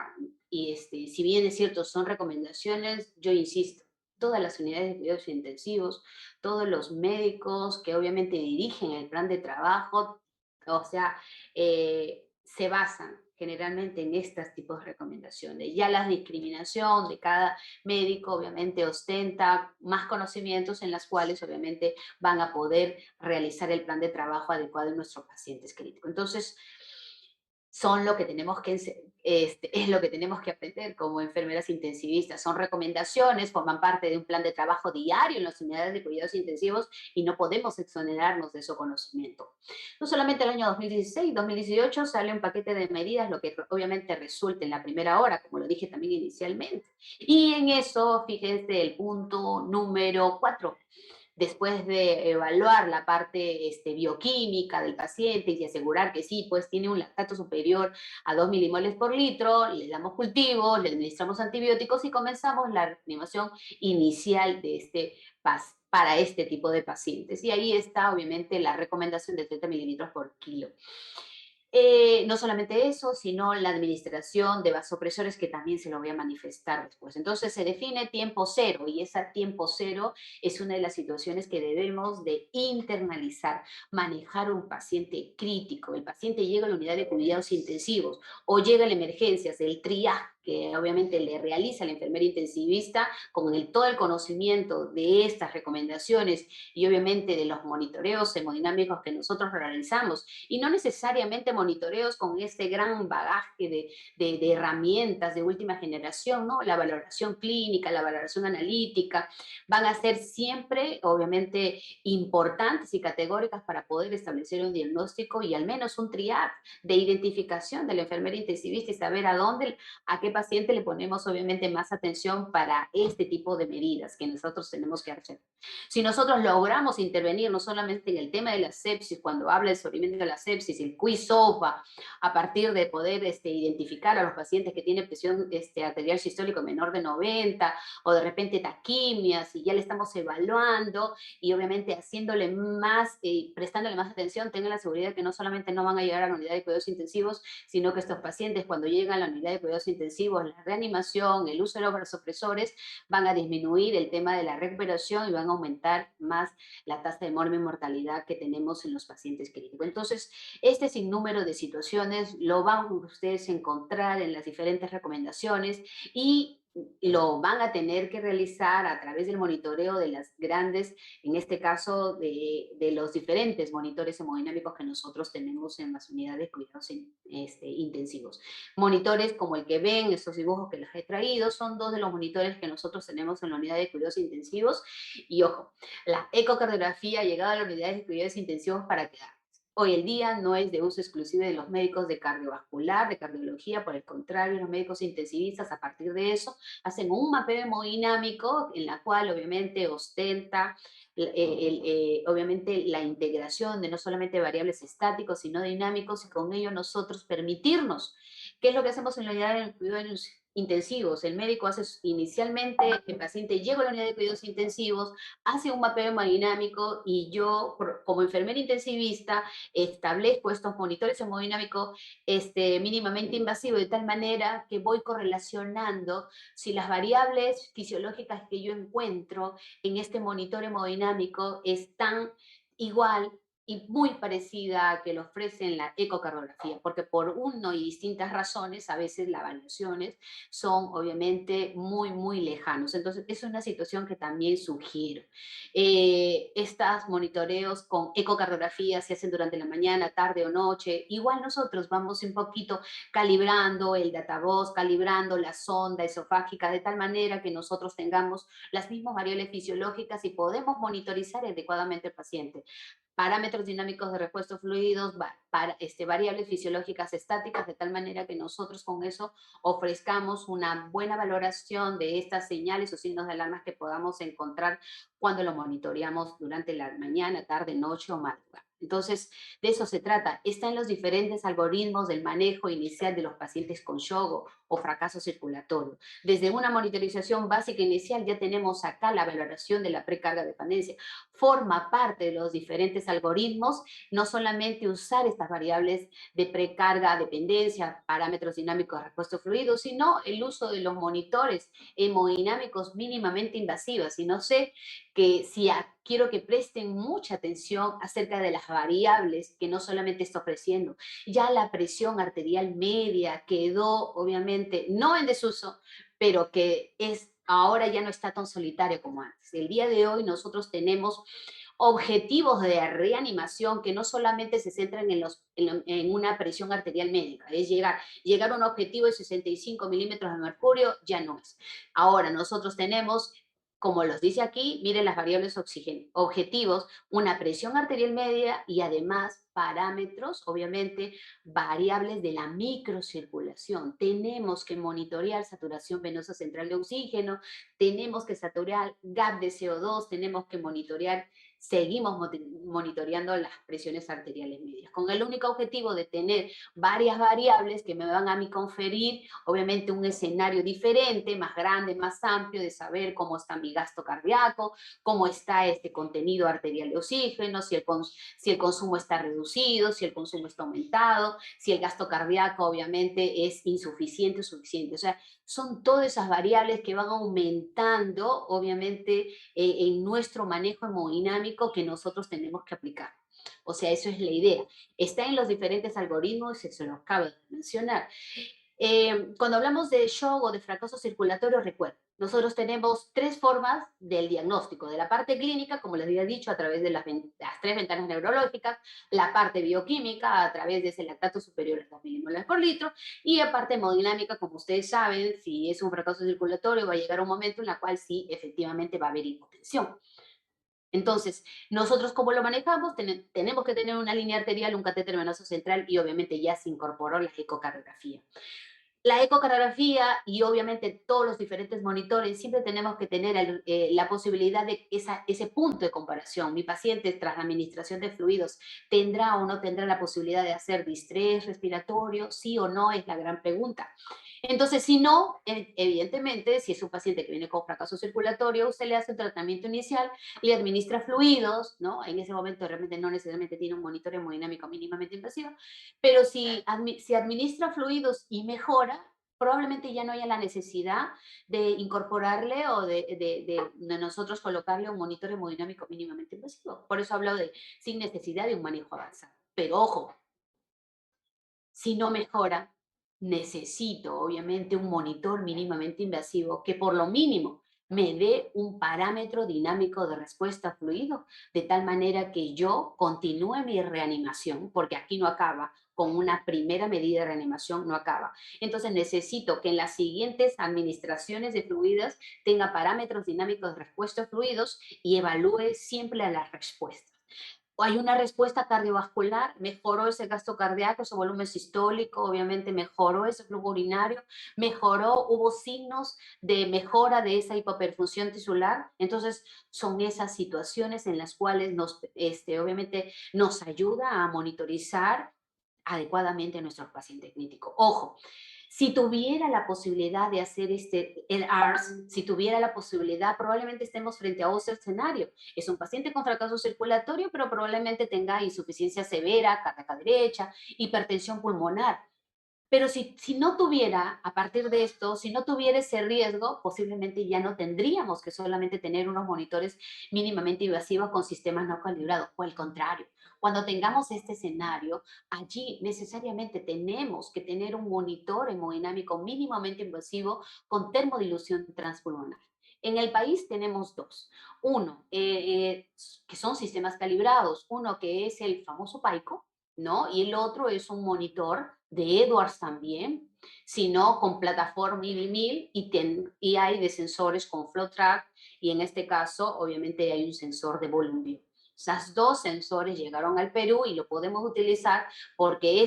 y si bien es cierto, son recomendaciones, yo insisto, todas las unidades de cuidados intensivos, todos los médicos que obviamente dirigen el plan de trabajo, o sea, se basan generalmente en estos tipos de recomendaciones. Ya la discriminación de cada médico obviamente ostenta más conocimientos en las cuales obviamente van a poder realizar el plan de trabajo adecuado en nuestros pacientes críticos. Entonces, son lo que tenemos que, es lo que tenemos que aprender como enfermeras intensivistas. Son recomendaciones, forman parte de un plan de trabajo diario en las unidades de cuidados intensivos y no podemos exonerarnos de ese conocimiento. No solamente el año 2016, 2018 sale un paquete de medidas, lo que obviamente resulta en la primera hora, como lo dije también inicialmente. Y en eso, fíjense el punto número 4, después de evaluar la parte bioquímica del paciente y asegurar que sí, pues tiene un lactato superior a 2 milimoles por litro, le damos cultivos, le administramos antibióticos y comenzamos la reanimación inicial de para este tipo de pacientes. Y ahí está, obviamente, la recomendación de 30 mililitros por kilo. No solamente eso, sino la administración de vasopresores que también se lo voy a manifestar después. Entonces se define tiempo cero y ese tiempo cero es una de las situaciones que debemos de internalizar, manejar un paciente crítico. El paciente llega a la unidad de cuidados intensivos o llega a la emergencias, el triaje que obviamente le realiza la enfermera intensivista con todo el conocimiento de estas recomendaciones y obviamente de los monitoreos hemodinámicos que nosotros realizamos y no necesariamente monitoreos con este gran bagaje de herramientas de última generación, ¿no? La valoración clínica, la valoración analítica, van a ser siempre, obviamente, importantes y categóricas para poder establecer un diagnóstico y al menos un triage de identificación de la enfermera intensivista y saber a qué paciente le ponemos, obviamente, más atención para este tipo de medidas que nosotros tenemos que hacer. Si nosotros logramos intervenir no solamente en el tema de la sepsis, cuando habla del sobrevivimiento de la sepsis, el quiz-SOFA, a partir de poder identificar a los pacientes que tienen presión arterial sistólica menor de 90 o de repente taquimias y ya le estamos evaluando y obviamente haciéndole más, prestándole más atención, tengan la seguridad que no solamente no van a llegar a la unidad de cuidados intensivos, sino que estos pacientes cuando llegan a la unidad de cuidados intensivos, la reanimación, el uso de los vasopresores, van a disminuir el tema de la recuperación y van a aumentar más la tasa de mortalidad que tenemos en los pacientes críticos. Entonces, este sinnúmero de situaciones lo van ustedes a encontrar en las diferentes recomendaciones y lo van a tener que realizar a través del monitoreo de las grandes, en este caso de los diferentes monitores hemodinámicos que nosotros tenemos en las unidades de cuidados intensivos. Monitores como el que ven, estos dibujos que les he traído, son dos de los monitores que nosotros tenemos en la unidad de cuidados intensivos. Y ojo, la ecocardiografía ha llegado a las unidades de cuidados intensivos para quedar. Hoy en día no es de uso exclusivo de los médicos de cardiovascular, de cardiología, por el contrario, los médicos intensivistas a partir de eso hacen un mapeo hemodinámico en la cual obviamente ostenta obviamente la integración de no solamente variables estáticos, sino dinámicos y con ello nosotros permitirnos. ¿Qué es lo que hacemos en la unidad de cuidados intensivos? El médico hace inicialmente, el paciente llega a la unidad de cuidados intensivos, hace un mapeo hemodinámico y yo, como enfermera intensivista, establezco estos monitores hemodinámicos mínimamente invasivos de tal manera que voy correlacionando si las variables fisiológicas que yo encuentro en este monitor hemodinámico están igual y muy parecida a que lo ofrece en la ecocardiografía, porque por uno y distintas razones, a veces las variaciones son obviamente muy, muy lejanos. Entonces, es una situación que también sugiero. Estos monitoreos con ecocardiografía se hacen durante la mañana, tarde o noche. Igual nosotros vamos un poquito calibrando el database, calibrando la sonda esofágica de tal manera que nosotros tengamos las mismas variables fisiológicas y podemos monitorizar adecuadamente al paciente parámetros dinámicos de repuestos fluidos, variables fisiológicas estáticas, de tal manera que nosotros con eso ofrezcamos una buena valoración de estas señales o signos de alarma que podamos encontrar cuando lo monitoreamos durante la mañana, tarde, noche o madrugada. Entonces, de eso se trata. Está en los diferentes algoritmos del manejo inicial de los pacientes con shock o fracaso circulatorio. Desde una monitorización básica inicial ya tenemos acá la valoración de la precarga dependencia. Forma parte de los diferentes algoritmos, no solamente usar estas variables de precarga, dependencia, parámetros dinámicos de repuesto fluido, sino el uso de los monitores hemodinámicos mínimamente invasivos. Y no sé que si quiero que presten mucha atención acerca de las variables que no solamente está ofreciendo. Ya la presión arterial media quedó, obviamente, no en desuso, pero que ahora ya no está tan solitario como antes. El día de hoy nosotros tenemos objetivos de reanimación que no solamente se centran en una presión arterial médica, es llegar a un objetivo de 65 milímetros de mercurio, ya no es. Ahora nosotros tenemos, como los dice aquí, miren las variables objetivos, una presión arterial media y además parámetros, obviamente, variables de la microcirculación. Tenemos que monitorear saturación venosa central de oxígeno, tenemos que saturar gap de CO2, tenemos que monitorear seguimos monitoreando las presiones arteriales medias, con el único objetivo de tener varias variables que me van a mí conferir, obviamente, un escenario diferente, más grande, más amplio, de saber cómo está mi gasto cardíaco, cómo está este contenido arterial de oxígeno, si el consumo está reducido, si el consumo está aumentado, si el gasto cardíaco obviamente es insuficiente o suficiente. O sea, son todas esas variables que van aumentando obviamente en nuestro manejo hemodinámico que nosotros tenemos que aplicar. O sea, eso es la idea. Está en los diferentes algoritmos que se los acabo de mencionar. Cuando hablamos de shock o de fracaso circulatorio, recuerden, nosotros tenemos tres formas del diagnóstico: de la parte clínica, como les había dicho, a través de las tres ventanas neurológicas; la parte bioquímica, a través de ese lactato superior a 2 milimolas por litro; y la parte hemodinámica, como ustedes saben, si es un fracaso circulatorio, va a llegar un momento en el cual sí, efectivamente, va a haber hipotensión. Entonces, nosotros, ¿cómo lo manejamos? Tenemos que tener una línea arterial, un catéter venoso central, y obviamente ya se incorporó la ecocardiografía. La ecocardiografía y obviamente todos los diferentes monitores, siempre tenemos que tener la posibilidad de ese punto de comparación. Mi paciente, tras la administración de fluidos, ¿tendrá o no tendrá la posibilidad de hacer distrés respiratorio? Sí o no, es la gran pregunta. Entonces, si no, evidentemente, si es un paciente que viene con fracaso circulatorio, usted le hace un tratamiento inicial, le administra fluidos, ¿no? En ese momento realmente no necesariamente tiene un monitor hemodinámico mínimamente invasivo, pero si administra fluidos y mejora, probablemente ya no haya la necesidad de incorporarle o de nosotros colocarle un monitor hemodinámico mínimamente invasivo. Por eso hablo de sin necesidad de un manejo avanzado. Pero ojo, si no mejora, necesito obviamente un monitor mínimamente invasivo que por lo mínimo me dé un parámetro dinámico de respuesta a fluido, de tal manera que yo continúe mi reanimación, porque aquí no acaba, con una primera medida de reanimación no acaba. Entonces necesito que en las siguientes administraciones de fluidos tenga parámetros dinámicos de respuesta a fluidos y evalúe siempre a las respuestas. Hay una respuesta cardiovascular, mejoró ese gasto cardíaco, ese volumen sistólico, obviamente mejoró ese flujo urinario, mejoró, hubo signos de mejora de esa hipoperfusión tisular. Entonces, son esas situaciones en las cuales obviamente nos ayuda a monitorizar adecuadamente a nuestro paciente crítico. Ojo, si tuviera la posibilidad de hacer el ARS, si tuviera la posibilidad, probablemente estemos frente a otro escenario. Es un paciente con fracaso circulatorio, pero probablemente tenga insuficiencia severa, cardíaca derecha, hipertensión pulmonar. Pero si no tuviera, a partir de esto, si no tuviera ese riesgo, posiblemente ya no tendríamos que solamente tener unos monitores mínimamente invasivos con sistemas no calibrados, o al contrario. Cuando tengamos este escenario, allí necesariamente tenemos que tener un monitor hemodinámico mínimamente invasivo con termodilución transpulmonar. En el país tenemos dos. Uno, que son sistemas calibrados. Uno que es el famoso PAICO, ¿no? Y el otro es un monitor de Edwards también, sino con plataforma IBI1000 y hay de sensores con FlowTrack, y en este caso obviamente hay un sensor de Volume. Esas dos sensores llegaron al Perú y lo podemos utilizar porque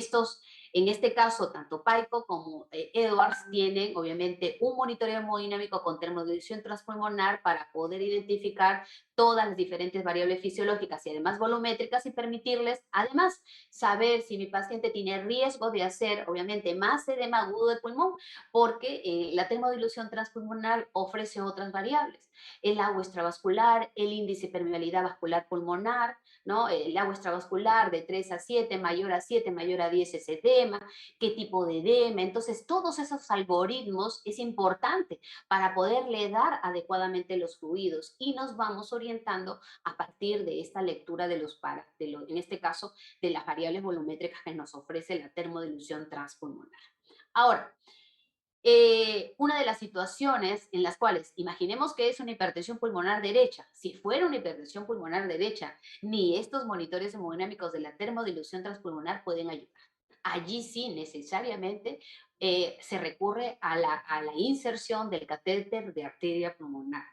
en este caso, tanto Paico como Edwards tienen obviamente un monitoreo hemodinámico con termodilución transpulmonar para poder identificar todas las diferentes variables fisiológicas y además volumétricas, y permitirles además saber si mi paciente tiene riesgo de hacer obviamente más edema agudo de pulmón, porque la termodilución transpulmonar ofrece otras variables: el agua extravascular, el índice de permeabilidad vascular pulmonar, ¿no? El agua extravascular de 3 a 7, mayor a 7, mayor a 10 es edema, qué tipo de edema. Entonces, todos esos algoritmos es importante para poderle dar adecuadamente los fluidos, y nos vamos orientando a partir de esta lectura en este caso, de las variables volumétricas que nos ofrece la termodilución transpulmonar. Ahora, una de las situaciones en las cuales, imaginemos que es una hipertensión pulmonar derecha, si fuera una hipertensión pulmonar derecha, ni estos monitores hemodinámicos de la termodilución transpulmonar pueden ayudar. Allí sí, necesariamente, se recurre a la inserción del catéter de arteria pulmonar,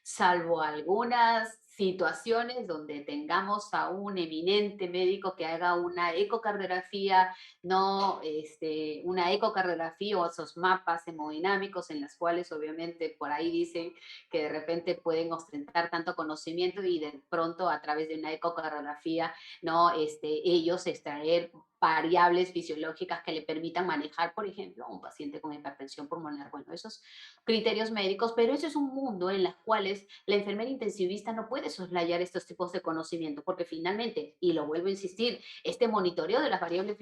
salvo algunas situaciones donde tengamos a un eminente médico que haga una ecocardiografía, no una ecocardiografía o esos mapas hemodinámicos en las cuales obviamente por ahí dicen que de repente pueden ostentar tanto conocimiento y de pronto a través de una ecocardiografía, no ellos extraer variables fisiológicas que le permitan manejar, por ejemplo, a un paciente con hipertensión pulmonar. Bueno, esos criterios médicos, pero ese es un mundo en los cuales la enfermera intensivista no puede soslayar estos tipos de conocimiento, porque finalmente, y lo vuelvo a insistir, este monitoreo de las variables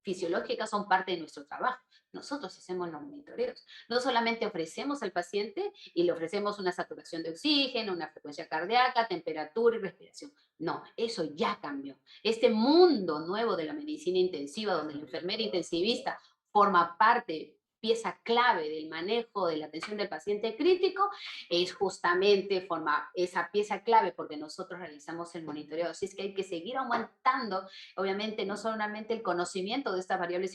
fisiológicas son parte de nuestro trabajo. Nosotros hacemos los monitoreos. No solamente ofrecemos al paciente y le ofrecemos una saturación de oxígeno, una frecuencia cardíaca, temperatura y respiración. No, eso ya cambió. Este mundo nuevo de la medicina intensiva, donde la enfermera intensivista forma parte, pieza clave del manejo de la atención del paciente crítico, es justamente forma esa pieza clave porque nosotros realizamos el monitoreo. Así es que hay que seguir aumentando, obviamente, no solamente el conocimiento de estas variables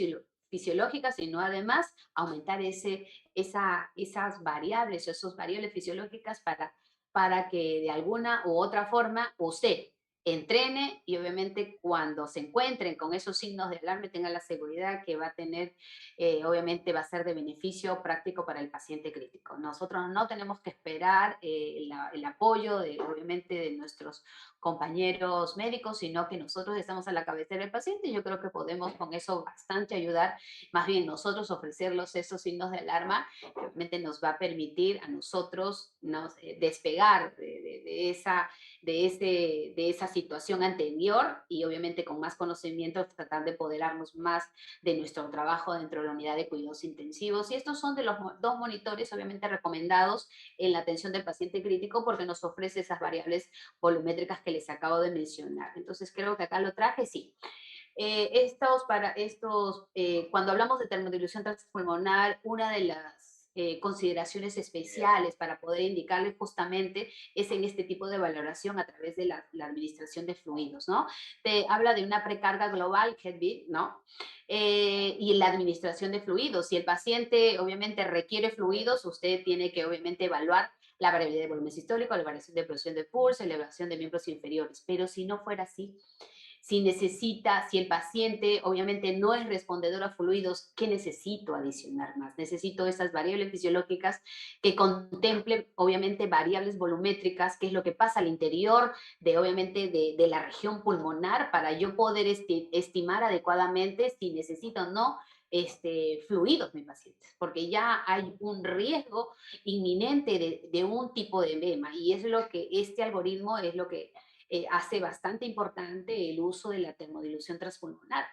fisiológicas, sino además aumentar esas variables o esas variables fisiológicas para que de alguna u otra forma usted entrene y obviamente cuando se encuentren con esos signos de alarma tengan la seguridad que va a tener, obviamente va a ser de beneficio práctico para el paciente crítico. Nosotros no tenemos que esperar el apoyo obviamente de nuestros compañeros médicos, sino que nosotros estamos a la cabecera del paciente y yo creo que podemos con eso bastante ayudar, más bien nosotros ofrecerlos esos signos de alarma, que obviamente nos va a permitir a nosotros despegar de esa situación anterior y obviamente con más conocimiento tratar de apoderarnos más de nuestro trabajo dentro de la unidad de cuidados intensivos. Y estos son de los dos monitores obviamente recomendados en la atención del paciente crítico porque nos ofrece esas variables volumétricas que les acabo de mencionar. Entonces creo que acá lo traje, sí. Cuando hablamos de termodilución transpulmonar, una de las consideraciones especiales para poder indicarles justamente es en este tipo de valoración a través de la administración de fluidos, ¿no? Te habla de una precarga global, HEDB, ¿no? Y la administración de fluidos. Si el paciente obviamente requiere fluidos, usted tiene que obviamente evaluar la variabilidad de volumen sistólico, la variación de presión de pulso, elevación de miembros inferiores. Pero si no fuera así, si el paciente obviamente no es respondedor a fluidos, ¿qué necesito adicionar más? Necesito esas variables fisiológicas que contemplen obviamente variables volumétricas, qué es lo que pasa al interior obviamente de la región pulmonar para yo poder estimar adecuadamente si necesito o no fluidos mi pacientes, porque ya hay un riesgo inminente de un tipo de edema y es lo que este algoritmo es lo que hace bastante importante el uso de la termodilución transpulmonar.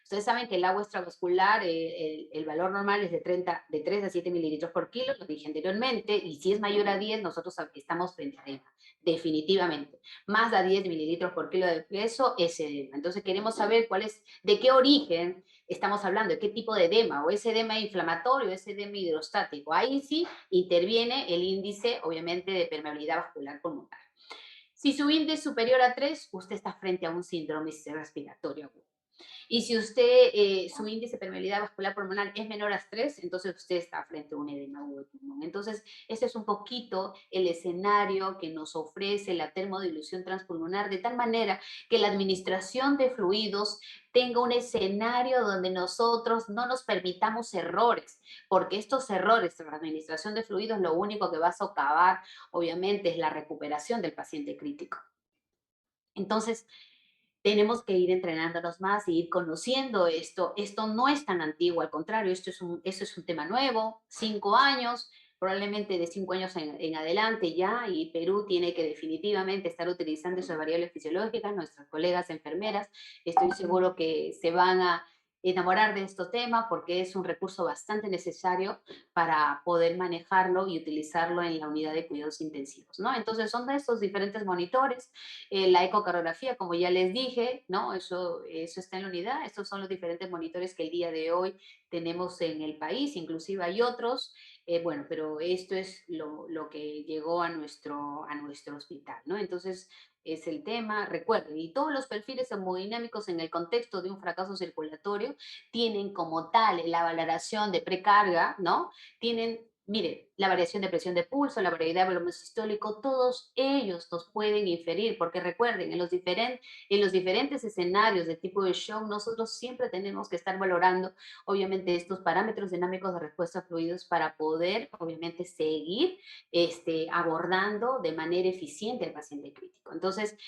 Ustedes saben que el agua extravascular, el valor normal es de 3 a 7 mililitros por kilo, lo dije anteriormente, y si es mayor a 10, nosotros estamos frente a edema, definitivamente. Más de 10 mililitros por kilo de peso es edema. Entonces queremos saber de qué origen estamos hablando, de qué tipo de edema, o es edema inflamatorio, o es edema hidrostático. Ahí sí interviene el índice, obviamente, de permeabilidad vascular pulmonar. Si su índice es superior a 3, usted está frente a un síndrome respiratorio agudo. Y si su índice de permeabilidad vascular pulmonar es menor a 3, entonces usted está frente a un edema agudo de pulmón. Entonces, ese es un poquito el escenario que nos ofrece la termodilución transpulmonar, de tal manera que la administración de fluidos tenga un escenario donde nosotros no nos permitamos errores, porque estos errores en la administración de fluidos lo único que va a socavar, obviamente, es la recuperación del paciente crítico. Entonces, tenemos que ir entrenándonos más y ir conociendo esto. Esto no es tan antiguo, al contrario, esto es un tema nuevo, 5 años, probablemente de 5 años en adelante ya, y Perú tiene que definitivamente estar utilizando esas variables fisiológicas, nuestras colegas enfermeras, estoy seguro que se van a enamorar de estos temas porque es un recurso bastante necesario para poder manejarlo y utilizarlo en la unidad de cuidados intensivos, ¿no? Entonces son de estos diferentes monitores, la ecocardiografía, como ya les dije, ¿no? Eso está en la unidad. Estos son los diferentes monitores que el día de hoy tenemos en el país, inclusive hay otros, bueno, pero esto es lo que llegó a nuestro hospital, ¿no? Entonces, es el tema, recuerden, y todos los perfiles hemodinámicos en el contexto de un fracaso circulatorio tienen como tal la valoración de precarga, ¿no? Tienen Mire, la variación de presión de pulso, la variabilidad de volumen sistólico, todos ellos nos pueden inferir, porque recuerden, en los diferentes escenarios de tipo de shock, nosotros siempre tenemos que estar valorando, obviamente, estos parámetros dinámicos de respuesta a fluidos para poder, obviamente, seguir abordando de manera eficiente al paciente crítico. Entonces,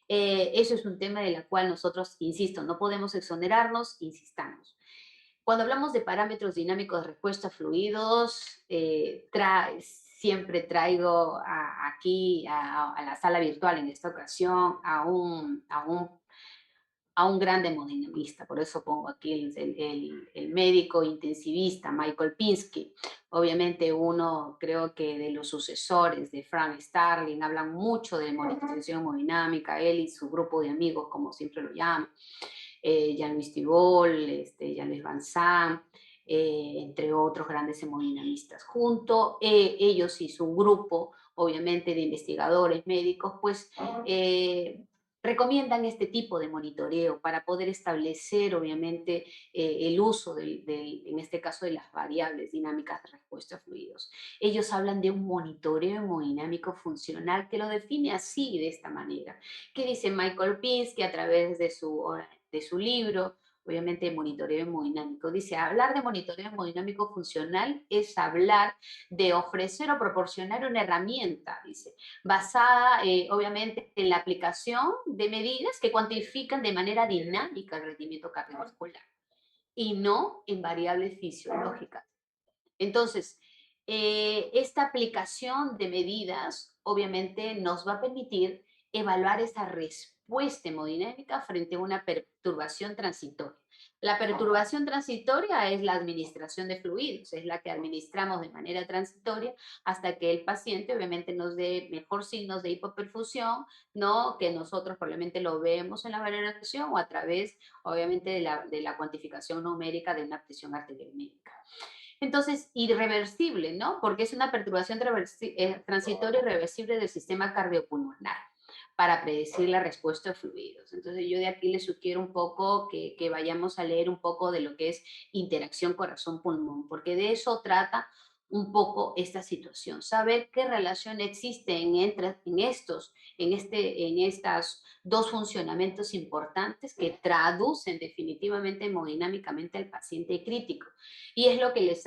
eso es un tema de la cual nosotros, insisto, no podemos exonerarnos, insistamos. Cuando hablamos de parámetros dinámicos de respuesta a fluidos, siempre traigo aquí a la sala virtual en esta ocasión a un gran hemodinamista, por eso pongo aquí el médico intensivista Michael Pinsky. Obviamente uno, creo que de los sucesores de Frank Starling, hablan mucho de monitorización hemodinámica, él y su grupo de amigos, como siempre lo llaman. Jean-Louis Thibault, Jean-Louis Van Sant, entre otros grandes hemodinamistas. Junto ellos y su grupo, obviamente, de investigadores médicos, pues recomiendan este tipo de monitoreo para poder establecer, obviamente, el uso en este caso, de las variables dinámicas de respuesta a fluidos. Ellos hablan de un monitoreo hemodinámico funcional que lo define así, de esta manera. ¿Qué dice Michael Pinsky a través de su libro? Obviamente, monitoreo hemodinámico. Dice, hablar de monitoreo hemodinámico funcional es hablar de ofrecer o proporcionar una herramienta, dice, basada obviamente en la aplicación de medidas que cuantifican de manera dinámica el rendimiento cardiovascular y no en variables fisiológicas. Entonces, esta aplicación de medidas obviamente nos va a permitir evaluar esa respuesta hemodinámica frente a una perturbación transitoria. La perturbación transitoria es la administración de fluidos, es la que administramos de manera transitoria hasta que el paciente obviamente nos dé mejor signos de hipoperfusión, ¿no? Que nosotros probablemente lo vemos en la valoración o a través obviamente de la cuantificación numérica de una presión arterial médica. Entonces, irreversible, ¿no? Porque es una perturbación transitoria irreversible del sistema cardiopulmonar para predecir la respuesta a fluidos. Entonces, yo de aquí les sugiero un poco que vayamos a leer un poco de lo que es interacción corazón-pulmón, porque de eso trata un poco esta situación, saber qué relación existe en estas dos funcionamientos importantes que traducen definitivamente hemodinámicamente al paciente crítico. Y es lo que les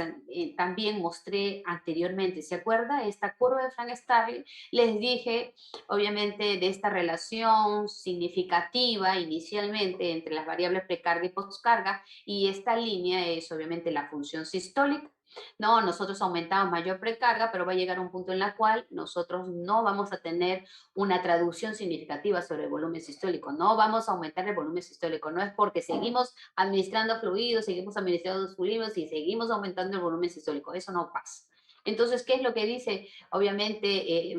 también mostré anteriormente. ¿Se acuerda? Esta curva de Frank Starling, les dije, obviamente, de esta relación significativa inicialmente entre las variables precarga y postcarga, y esta línea es obviamente la función sistólica. No, nosotros aumentamos mayor precarga, pero va a llegar un punto en la cual nosotros no vamos a tener una traducción significativa sobre el volumen sistólico. No vamos a aumentar el volumen sistólico. No es porque seguimos administrando fluidos, seguimos administrando fluidos y seguimos aumentando el volumen sistólico. Eso no pasa. Entonces, ¿qué es lo que dice? Obviamente,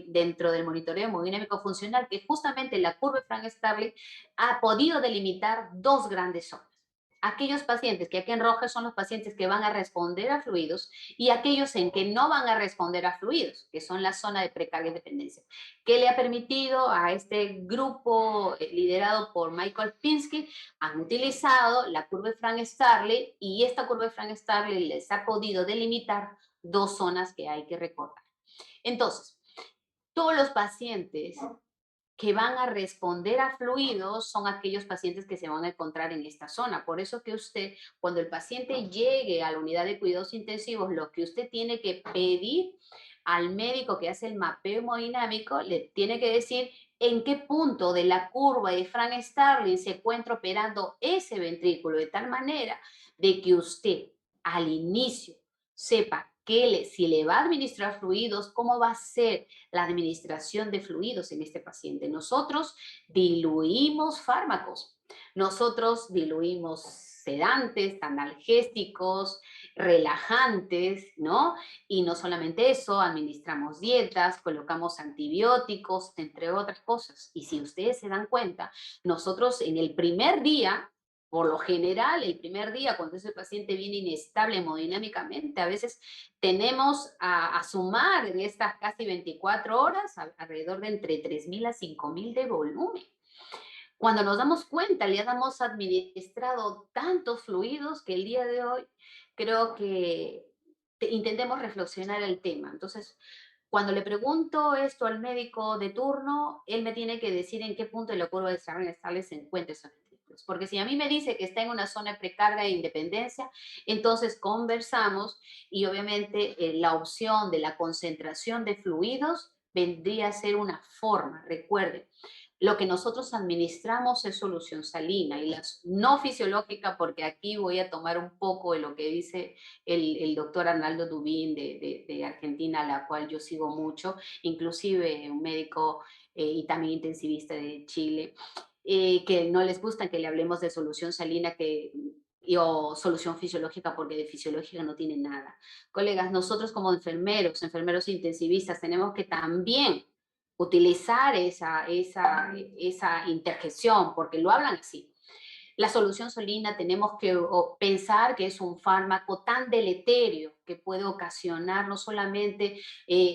dentro del monitoreo hemodinámico funcional, que justamente la curva de Frank Starling ha podido delimitar dos grandes zonas. Aquellos pacientes que aquí en rojo son los pacientes que van a responder a fluidos y aquellos en que no van a responder a fluidos, que son la zona de precarga y dependencia, que le ha permitido a este grupo liderado por Michael Pinsky, han utilizado la curva de Frank Starling y esta curva de Frank Starling les ha podido delimitar dos zonas que hay que recordar. Entonces, todos los pacientes que van a responder a fluidos son aquellos pacientes que se van a encontrar en esta zona. Por eso que usted, cuando el paciente llegue a la unidad de cuidados intensivos, lo que usted tiene que pedir al médico que hace el mapeo hemodinámico, le tiene que decir en qué punto de la curva de Frank Starling se encuentra operando ese ventrículo, de tal manera de que usted al inicio sepa si le va a administrar fluidos, cómo va a ser la administración de fluidos en este paciente. Nosotros diluimos fármacos, nosotros diluimos sedantes, analgésicos, relajantes, ¿no? Y no solamente eso, administramos dietas, colocamos antibióticos, entre otras cosas. Y si ustedes se dan cuenta, nosotros en el primer día, por lo general, el primer día, cuando ese paciente viene inestable hemodinámicamente, a veces tenemos a sumar en estas casi 24 horas alrededor de entre 3.000 a 5.000 de volumen. Cuando nos damos cuenta, le hemos administrado tantos fluidos que el día de hoy creo que intentemos reflexionar el tema. Entonces, cuando le pregunto esto al médico de turno, él me tiene que decir en qué punto de la curva de desarrollo estable se encuentra esos ventrículos. Porque si a mí me dice que está en una zona de precarga e independencia, entonces conversamos y obviamente la opción de la concentración de fluidos vendría a ser una forma, recuerden, lo que nosotros administramos es solución salina y la no fisiológica, porque aquí voy a tomar un poco de lo que dice el doctor Arnaldo Dubín de Argentina, a la cual yo sigo mucho, inclusive un médico y también intensivista de Chile, que no les gusta que le hablemos de solución salina o solución fisiológica, porque de fisiológica no tiene nada. Colegas, nosotros como enfermeros, enfermeros intensivistas, tenemos que también utilizar esa interjección, porque lo hablan así. La solución salina tenemos que pensar que es un fármaco tan deleterio que puede ocasionar no solamente,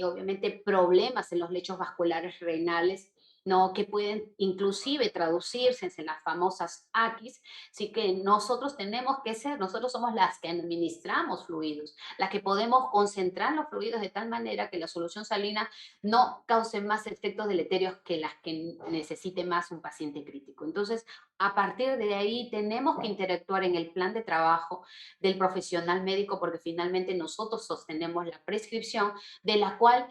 obviamente, problemas en los lechos vasculares renales, no, que pueden inclusive traducirse en las famosas AQIs, así que nosotros tenemos que ser, nosotros somos las que administramos fluidos, las que podemos concentrar los fluidos de tal manera que la solución salina no cause más efectos deleterios que las que necesite más un paciente crítico. Entonces, a partir de ahí tenemos que interactuar en el plan de trabajo del profesional médico, porque finalmente nosotros sostenemos la prescripción de la cual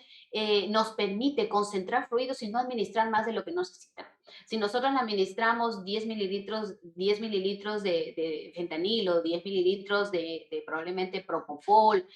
nos permite concentrar fluidos y no administrar más de lo que necesitamos. Si nosotros le administramos 10 mililitros de fentanilo, 10 mililitros de probablemente propofol,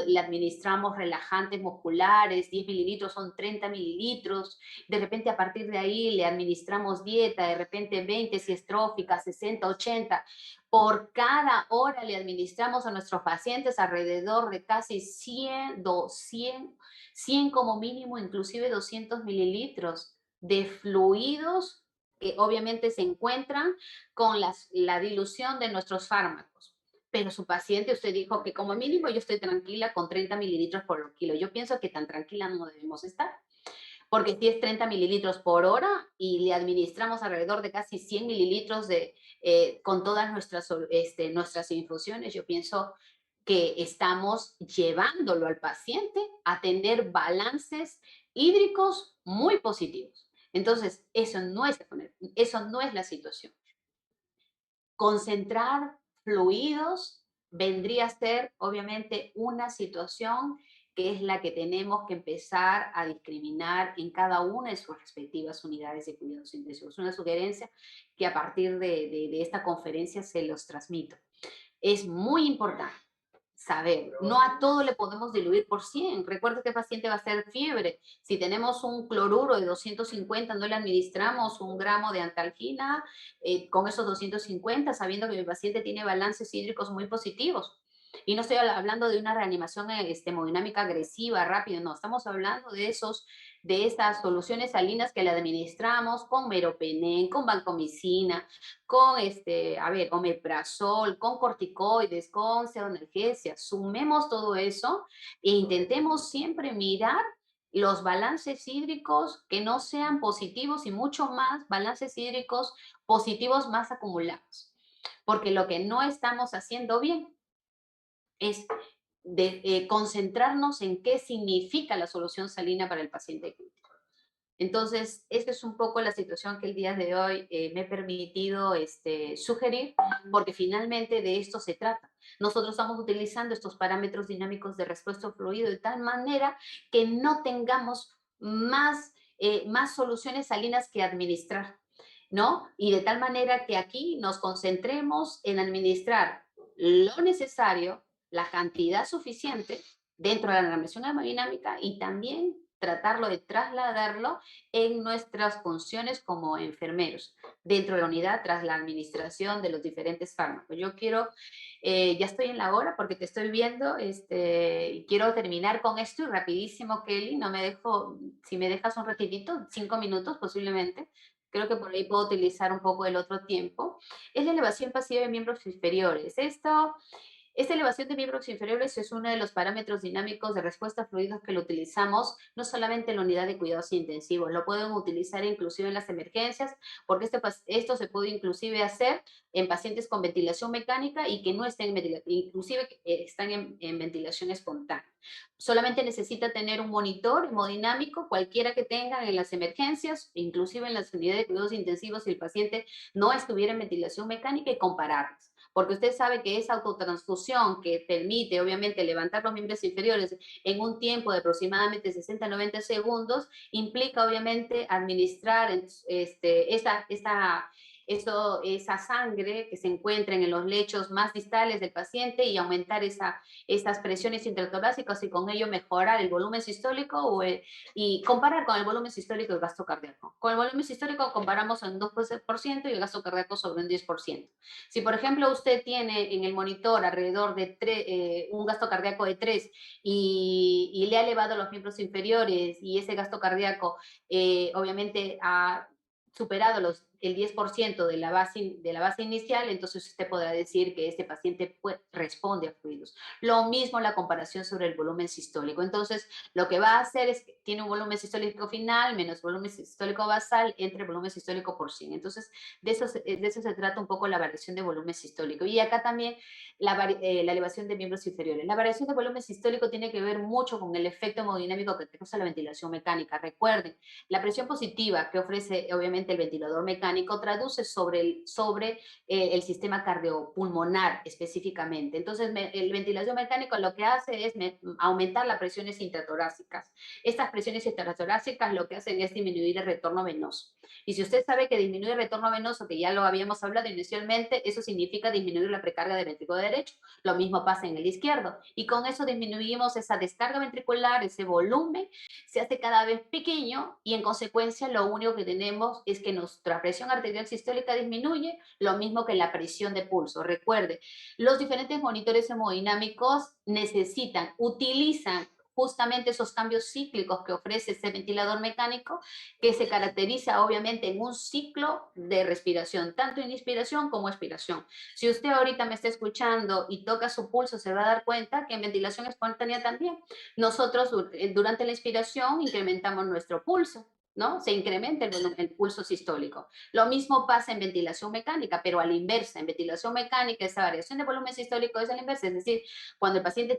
le administramos relajantes musculares, 10 mililitros son 30 mililitros, de repente a partir de ahí le administramos dieta, de repente 20 si es trófica, 60, 80. Por cada hora le administramos a nuestros pacientes alrededor de casi 100, 200, 100 como mínimo, inclusive 200 mililitros de fluidos que obviamente se encuentran con la dilución de nuestros fármacos. Pero su paciente, usted dijo que como mínimo yo estoy tranquila con 30 mililitros por kilo. Yo pienso que tan tranquila no debemos estar, porque si es 30 mililitros por hora y le administramos alrededor de casi 100 mililitros con todas nuestras infusiones, yo pienso que estamos llevándolo al paciente a tener balances hídricos muy positivos. Entonces, eso no es la situación. Concentrar fluidos vendría a ser, obviamente, una situación que es la que tenemos que empezar a discriminar en cada una de sus respectivas unidades de cuidados intensivos. Una sugerencia que a partir de esta conferencia se los transmito. Es muy importante saber, no a todo le podemos diluir por 100. Recuerda que el paciente va a ser fiebre. Si tenemos un cloruro de 250, no le administramos un gramo de antalgina con esos 250, sabiendo que mi paciente tiene balances hídricos muy positivos. Y no estoy hablando de una reanimación hemodinámica agresiva, rápida, no, estamos hablando de esas soluciones salinas que le administramos con meropenem, con vancomicina, con omeprazol, con corticoides, con pseudoanalgesia. Sumemos todo eso e intentemos siempre mirar los balances hídricos que no sean positivos y mucho más balances hídricos positivos más acumulados. Porque lo que no estamos haciendo bien es concentrarnos en qué significa la solución salina para el paciente crítico. Entonces, esta es un poco la situación que el día de hoy me he permitido sugerir, porque finalmente de esto se trata. Nosotros estamos utilizando estos parámetros dinámicos de respuesta al fluido de tal manera que no tengamos más soluciones salinas que administrar, ¿no? Y de tal manera que aquí nos concentremos en administrar lo necesario, la cantidad suficiente dentro de la narración hemodinámica y también tratarlo de trasladarlo en nuestras funciones como enfermeros dentro de la unidad tras la administración de los diferentes fármacos. Yo quiero, ya estoy en la hora porque te estoy viendo, y quiero terminar con esto y rapidísimo, Kelly, no me dejo, si me dejas un ratitito, 5 minutos posiblemente, creo que por ahí puedo utilizar un poco el otro tiempo, es la elevación pasiva de miembros inferiores. Esto Esta elevación de miembros inferiores es uno de los parámetros dinámicos de respuesta a fluidos que lo utilizamos no solamente en la unidad de cuidados intensivos, lo pueden utilizar inclusive en las emergencias, porque esto se puede inclusive hacer en pacientes con ventilación mecánica y que no estén en ventilación, inclusive están en ventilación espontánea. Solamente necesita tener un monitor hemodinámico, cualquiera que tengan en las emergencias, inclusive en las unidades de cuidados intensivos, si el paciente no estuviera en ventilación mecánica, y compararlas. Porque usted sabe que esa autotransfusión que permite, obviamente, levantar los miembros inferiores en un tiempo de aproximadamente 60-90 segundos, implica, obviamente, administrar esa sangre que se encuentra en los lechos más distales del paciente y aumentar esas presiones intratorácicas y con ello mejorar el volumen sistólico y comparar con el volumen sistólico el gasto cardíaco. Con el volumen sistólico comparamos en un 2% y el gasto cardíaco sobre un 10%. Si, por ejemplo, usted tiene en el monitor alrededor de un gasto cardíaco de 3 y le ha elevado los miembros inferiores y ese gasto cardíaco obviamente ha superado el 10% de la base inicial, entonces usted podrá decir que este paciente responde a fluidos. Lo mismo la comparación sobre el volumen sistólico. Entonces, lo que va a hacer es que tiene un volumen sistólico final menos volumen sistólico basal entre volumen sistólico por 100. Entonces, de eso se trata un poco la variación de volumen sistólico. Y acá también la elevación de miembros inferiores. La variación de volumen sistólico tiene que ver mucho con el efecto hemodinámico que causa la ventilación mecánica. Recuerden, la presión positiva que ofrece obviamente el ventilador mecánico traduce sobre el sistema cardiopulmonar específicamente. Entonces, el ventilación mecánico lo que hace es aumentar las presiones intratorácicas. Estas presiones intratorácicas lo que hacen es disminuir el retorno venoso. Y si usted sabe que disminuye el retorno venoso, que ya lo habíamos hablado inicialmente, eso significa disminuir la precarga del ventrículo derecho. Lo mismo pasa en el izquierdo. Y con eso disminuimos esa descarga ventricular, ese volumen, se hace cada vez pequeño y en consecuencia lo único que tenemos es que nuestra presión arterial sistólica disminuye, lo mismo que la presión de pulso. Recuerde, los diferentes monitores hemodinámicos utilizan justamente esos cambios cíclicos que ofrece ese ventilador mecánico, que se caracteriza obviamente en un ciclo de respiración, tanto en inspiración como expiración. Si usted ahorita me está escuchando y toca su pulso, se va a dar cuenta que en ventilación espontánea también nosotros durante la inspiración incrementamos nuestro pulso, ¿no? Se incrementa el pulso sistólico. Lo mismo pasa en ventilación mecánica, pero a la inversa. En ventilación mecánica, esa variación de volumen sistólico es a la inversa, es decir, cuando el paciente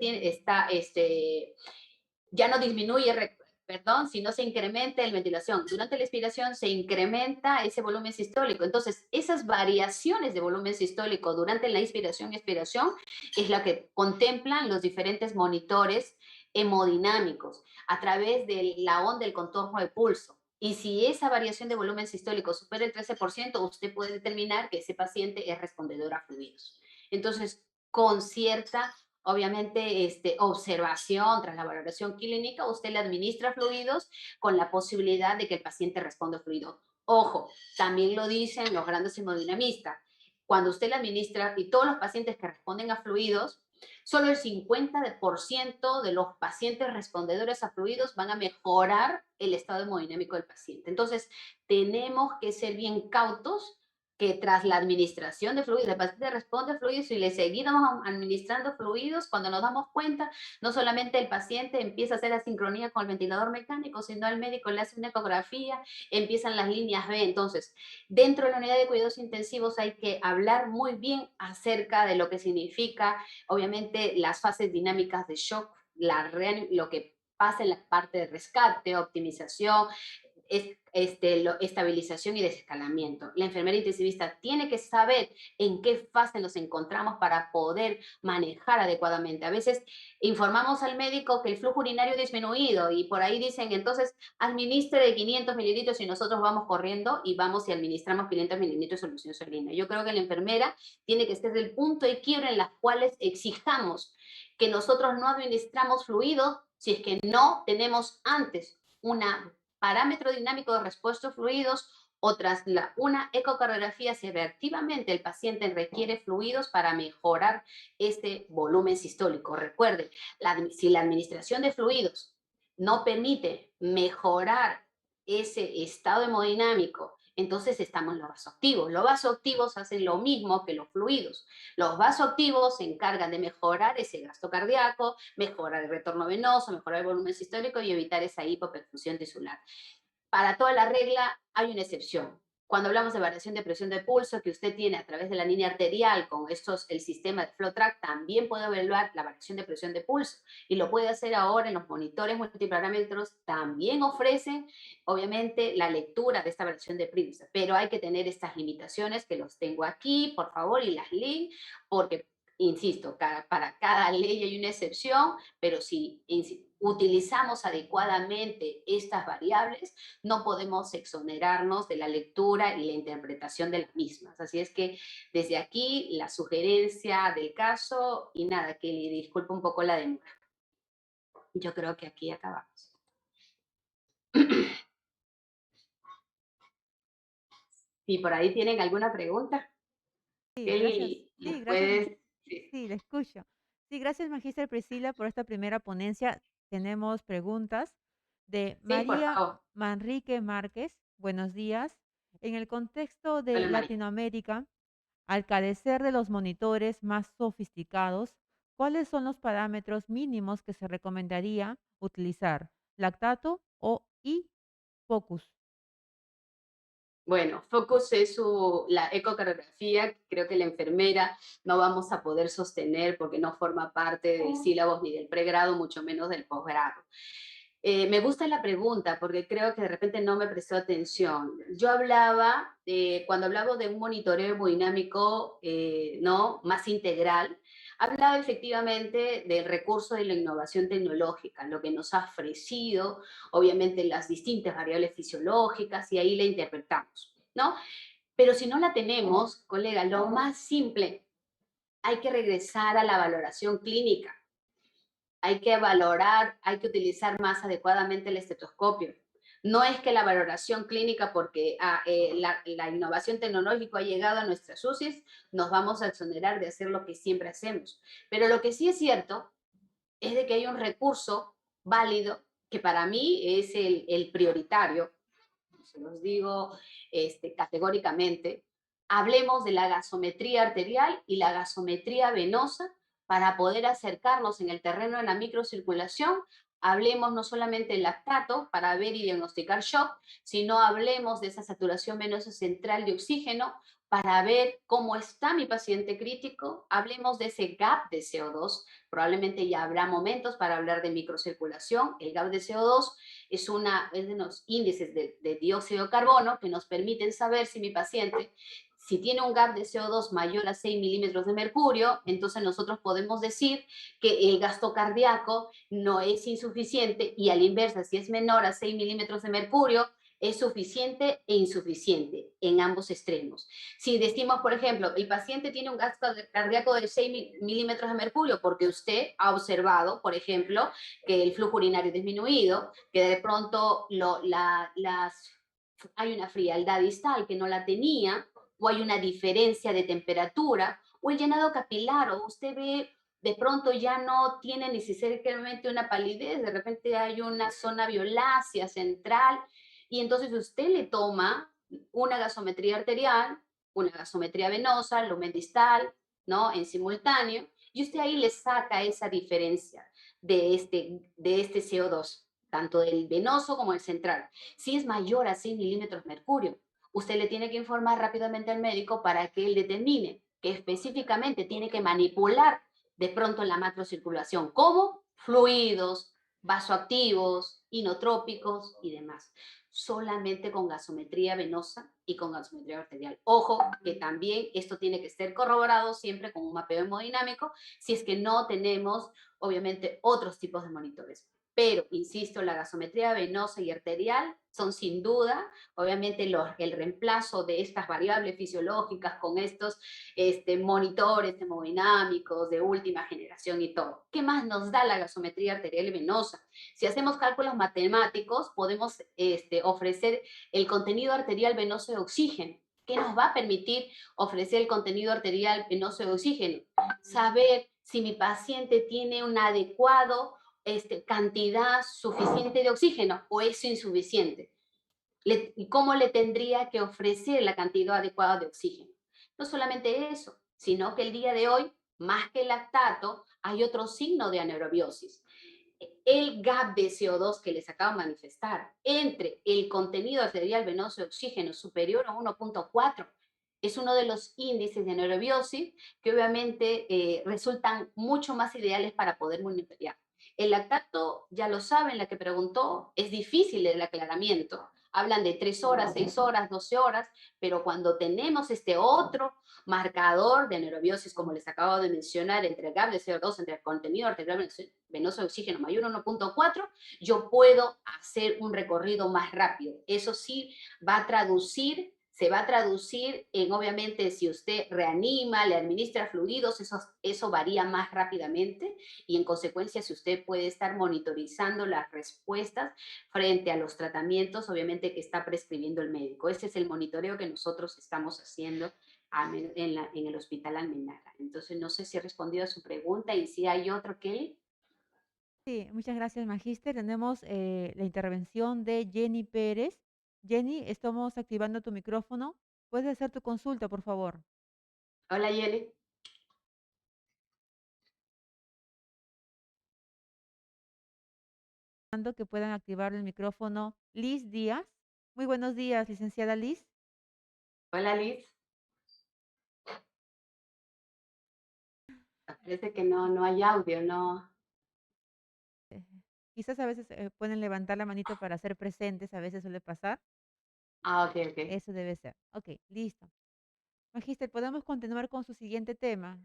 ya no disminuye, perdón, sino se incrementa en ventilación. Durante la expiración se incrementa ese volumen sistólico. Entonces, esas variaciones de volumen sistólico durante la inspiración y expiración es la que contemplan los diferentes monitores hemodinámicos a través de la onda del contorno de pulso. Y si esa variación de volumen sistólico supera el 13%, usted puede determinar que ese paciente es respondedor a fluidos. Entonces, con cierta obviamente, observación tras la valoración clínica, usted le administra fluidos con la posibilidad de que el paciente responda a fluido. Ojo, también lo dicen los grandes hemodinamistas. Cuando usted le administra, y todos los pacientes que responden a fluidos, solo el 50% de los pacientes respondedores a fluidos van a mejorar el estado hemodinámico del paciente. Entonces, tenemos que ser bien cautos que tras la administración de fluidos, el paciente responde a fluidos y le seguimos administrando fluidos, cuando nos damos cuenta, no solamente el paciente empieza a hacer la sincronía con el ventilador mecánico, sino el médico le hace una ecografía, empiezan las líneas B. Entonces, dentro de la unidad de cuidados intensivos hay que hablar muy bien acerca de lo que significa, obviamente, las fases dinámicas de shock, lo que pasa en la parte de rescate, optimización, estabilización y desescalamiento. La enfermera intensivista tiene que saber en qué fase nos encontramos para poder manejar adecuadamente. A veces informamos al médico que el flujo urinario ha disminuido y por ahí dicen, entonces administre de 500 mililitros y nosotros vamos corriendo y vamos y administramos 500 mililitros de solución salina. Yo creo que la enfermera tiene que ser el punto de quiebre en las cuales exijamos que nosotros no administramos fluidos si es que no tenemos antes una parámetro dinámico de respuesta a fluidos o tras una ecocardiografía si efectivamente el paciente requiere fluidos para mejorar este volumen sistólico. Recuerde, si la administración de fluidos no permite mejorar ese estado hemodinámico Entonces estamos en los vasoactivos. Los vasoactivos hacen lo mismo que los fluidos. Los vasoactivos se encargan de mejorar ese gasto cardíaco, mejorar el retorno venoso, mejorar el volumen sistólico y evitar esa hipoperfusión tisular. Para toda la regla hay una excepción. Cuando hablamos de variación de presión de pulso que usted tiene a través de la línea arterial con el sistema de FlowTrack, también puede evaluar la variación de presión de pulso y lo puede hacer ahora en los monitores multiparámetros. También ofrecen, obviamente, la lectura de esta variación de pulso, pero hay que tener estas limitaciones que los tengo aquí, por favor, y las link, porque, insisto, para cada ley hay una excepción, pero si utilizamos adecuadamente estas variables, no podemos exonerarnos de la lectura y la interpretación de las mismas. Así es que desde aquí la sugerencia del caso y nada, que le disculpe un poco la demora. Yo creo que aquí acabamos. Si por ahí tienen alguna pregunta, Sí, gracias. Kelly, Sí, les gracias, puedes... Sí, sí, le escucho. Sí, gracias, Magíster Priscila, por esta primera ponencia. Tenemos preguntas de sí, por María favor. Manrique Márquez. Buenos días. En el contexto de Hola, María. Latinoamérica, al carecer de los monitores más sofisticados, ¿cuáles son los parámetros mínimos que se recomendaría utilizar? ¿Lactato o y focus? Bueno, Focus es la ecocardiografía, que creo que la enfermera no vamos a poder sostener porque no forma parte del sílabus ni del pregrado, mucho menos del posgrado. Me gusta la pregunta porque creo que de repente no me prestó atención. Yo hablaba, cuando hablaba de un monitoreo hemodinámico ¿no? más integral, hablaba efectivamente del recurso de la innovación tecnológica, lo que nos ha ofrecido, obviamente, las distintas variables fisiológicas y ahí la interpretamos, ¿no? Pero si no la tenemos, colega, lo más simple, hay que regresar a la valoración clínica, hay que valorar, hay que utilizar más adecuadamente el estetoscopio. No es que la valoración clínica, porque la innovación tecnológica ha llegado a nuestras UCIs, nos vamos a exonerar de hacer lo que siempre hacemos. Pero lo que sí es cierto es de que hay un recurso válido que para mí es el prioritario, se los digo categóricamente. Hablemos de la gasometría arterial y la gasometría venosa para poder acercarnos en el terreno de la microcirculación. Hablemos no solamente del lactato para ver y diagnosticar shock, sino hablemos de esa saturación venosa central de oxígeno para ver cómo está mi paciente crítico. Hablemos de ese gap de CO2. Probablemente ya habrá momentos para hablar de microcirculación. El gap de CO2 es de los índices de dióxido de carbono que nos permiten saber si mi paciente, si tiene un gap de CO2 mayor a 6 milímetros de mercurio, entonces nosotros podemos decir que el gasto cardíaco no es insuficiente y a la inversa, si es menor a 6 milímetros de mercurio, es suficiente e insuficiente en ambos extremos. Si decimos, por ejemplo, el paciente tiene un gasto cardíaco de 6 milímetros de mercurio porque usted ha observado, por ejemplo, que el flujo urinario disminuido, que de pronto hay una frialdad distal que no la tenía, o hay una diferencia de temperatura, o el llenado capilar, o usted ve de pronto ya no tiene necesariamente una palidez, de repente hay una zona violácea central, y entonces usted le toma una gasometría arterial, una gasometría venosa, lumen distal, ¿no? En simultáneo, y usted ahí le saca esa diferencia de este CO2, tanto del venoso como el central. Si es mayor a 6 milímetros de mercurio, usted le tiene que informar rápidamente al médico para que él determine que específicamente tiene que manipular de pronto la macrocirculación, como fluidos, vasoactivos, inotrópicos y demás. Solamente con gasometría venosa y con gasometría arterial. Ojo, que también esto tiene que ser corroborado siempre con un mapeo hemodinámico si es que no tenemos, obviamente, otros tipos de monitores. Pero, insisto, la gasometría venosa y arterial son sin duda, obviamente, el reemplazo de estas variables fisiológicas con estos monitores hemodinámicos de última generación y todo. ¿Qué más nos da la gasometría arterial y venosa? Si hacemos cálculos matemáticos, podemos ofrecer el contenido arterial venoso de oxígeno. ¿Qué nos va a permitir ofrecer el contenido arterial venoso de oxígeno? Saber si mi paciente tiene un adecuado cantidad suficiente de oxígeno o es insuficiente. y cómo le tendría que ofrecer la cantidad adecuada de oxígeno. No solamente eso, sino que el día de hoy, más que el lactato, hay otro signo de anaerobiosis. El gap de CO2 que les acabo de manifestar entre el contenido arterial venoso de oxígeno superior a 1.4 es uno de los índices de anaerobiosis que obviamente resultan mucho más ideales para poder monitorear. El lactato, ya lo saben, la que preguntó, es difícil el aclaramiento. Hablan de 3 horas, 6 horas, 12 horas, pero cuando tenemos este otro marcador de anaerobiosis, como les acabo de mencionar, entre el gap de CO2, entre el contenido arterial venoso de oxígeno mayor a 1.4, yo puedo hacer un recorrido más rápido. Eso sí va a traducir, se va a traducir en, obviamente, si usted reanima, le administra fluidos, eso varía más rápidamente y en consecuencia, si usted puede estar monitorizando las respuestas frente a los tratamientos, obviamente, que está prescribiendo el médico. Ese es el monitoreo que nosotros estamos haciendo en el Hospital Almenara. Entonces, no sé si he respondido a su pregunta y si hay otro que... Sí, muchas gracias, Magíster. Tenemos la intervención de Jenny Pérez. Jenny, estamos activando tu micrófono. ¿Puedes hacer tu consulta, por favor? Hola, Yeli. Dando que puedan activar el micrófono. Liz Díaz. Muy buenos días, licenciada Liz. Hola, Liz. Parece que no hay audio, no. Eh, Quizás a veces pueden levantar la manito para ser presentes, a veces suele pasar. Ah, ok, ok. Eso debe ser. Ok, listo. Magíster, ¿podemos continuar con su siguiente tema?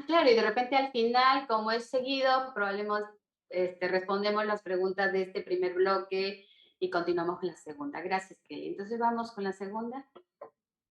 Claro, y de repente al final, como es seguido, probablemente respondemos las preguntas de este primer bloque y continuamos con la segunda. Gracias, Kelly. Entonces vamos con la segunda.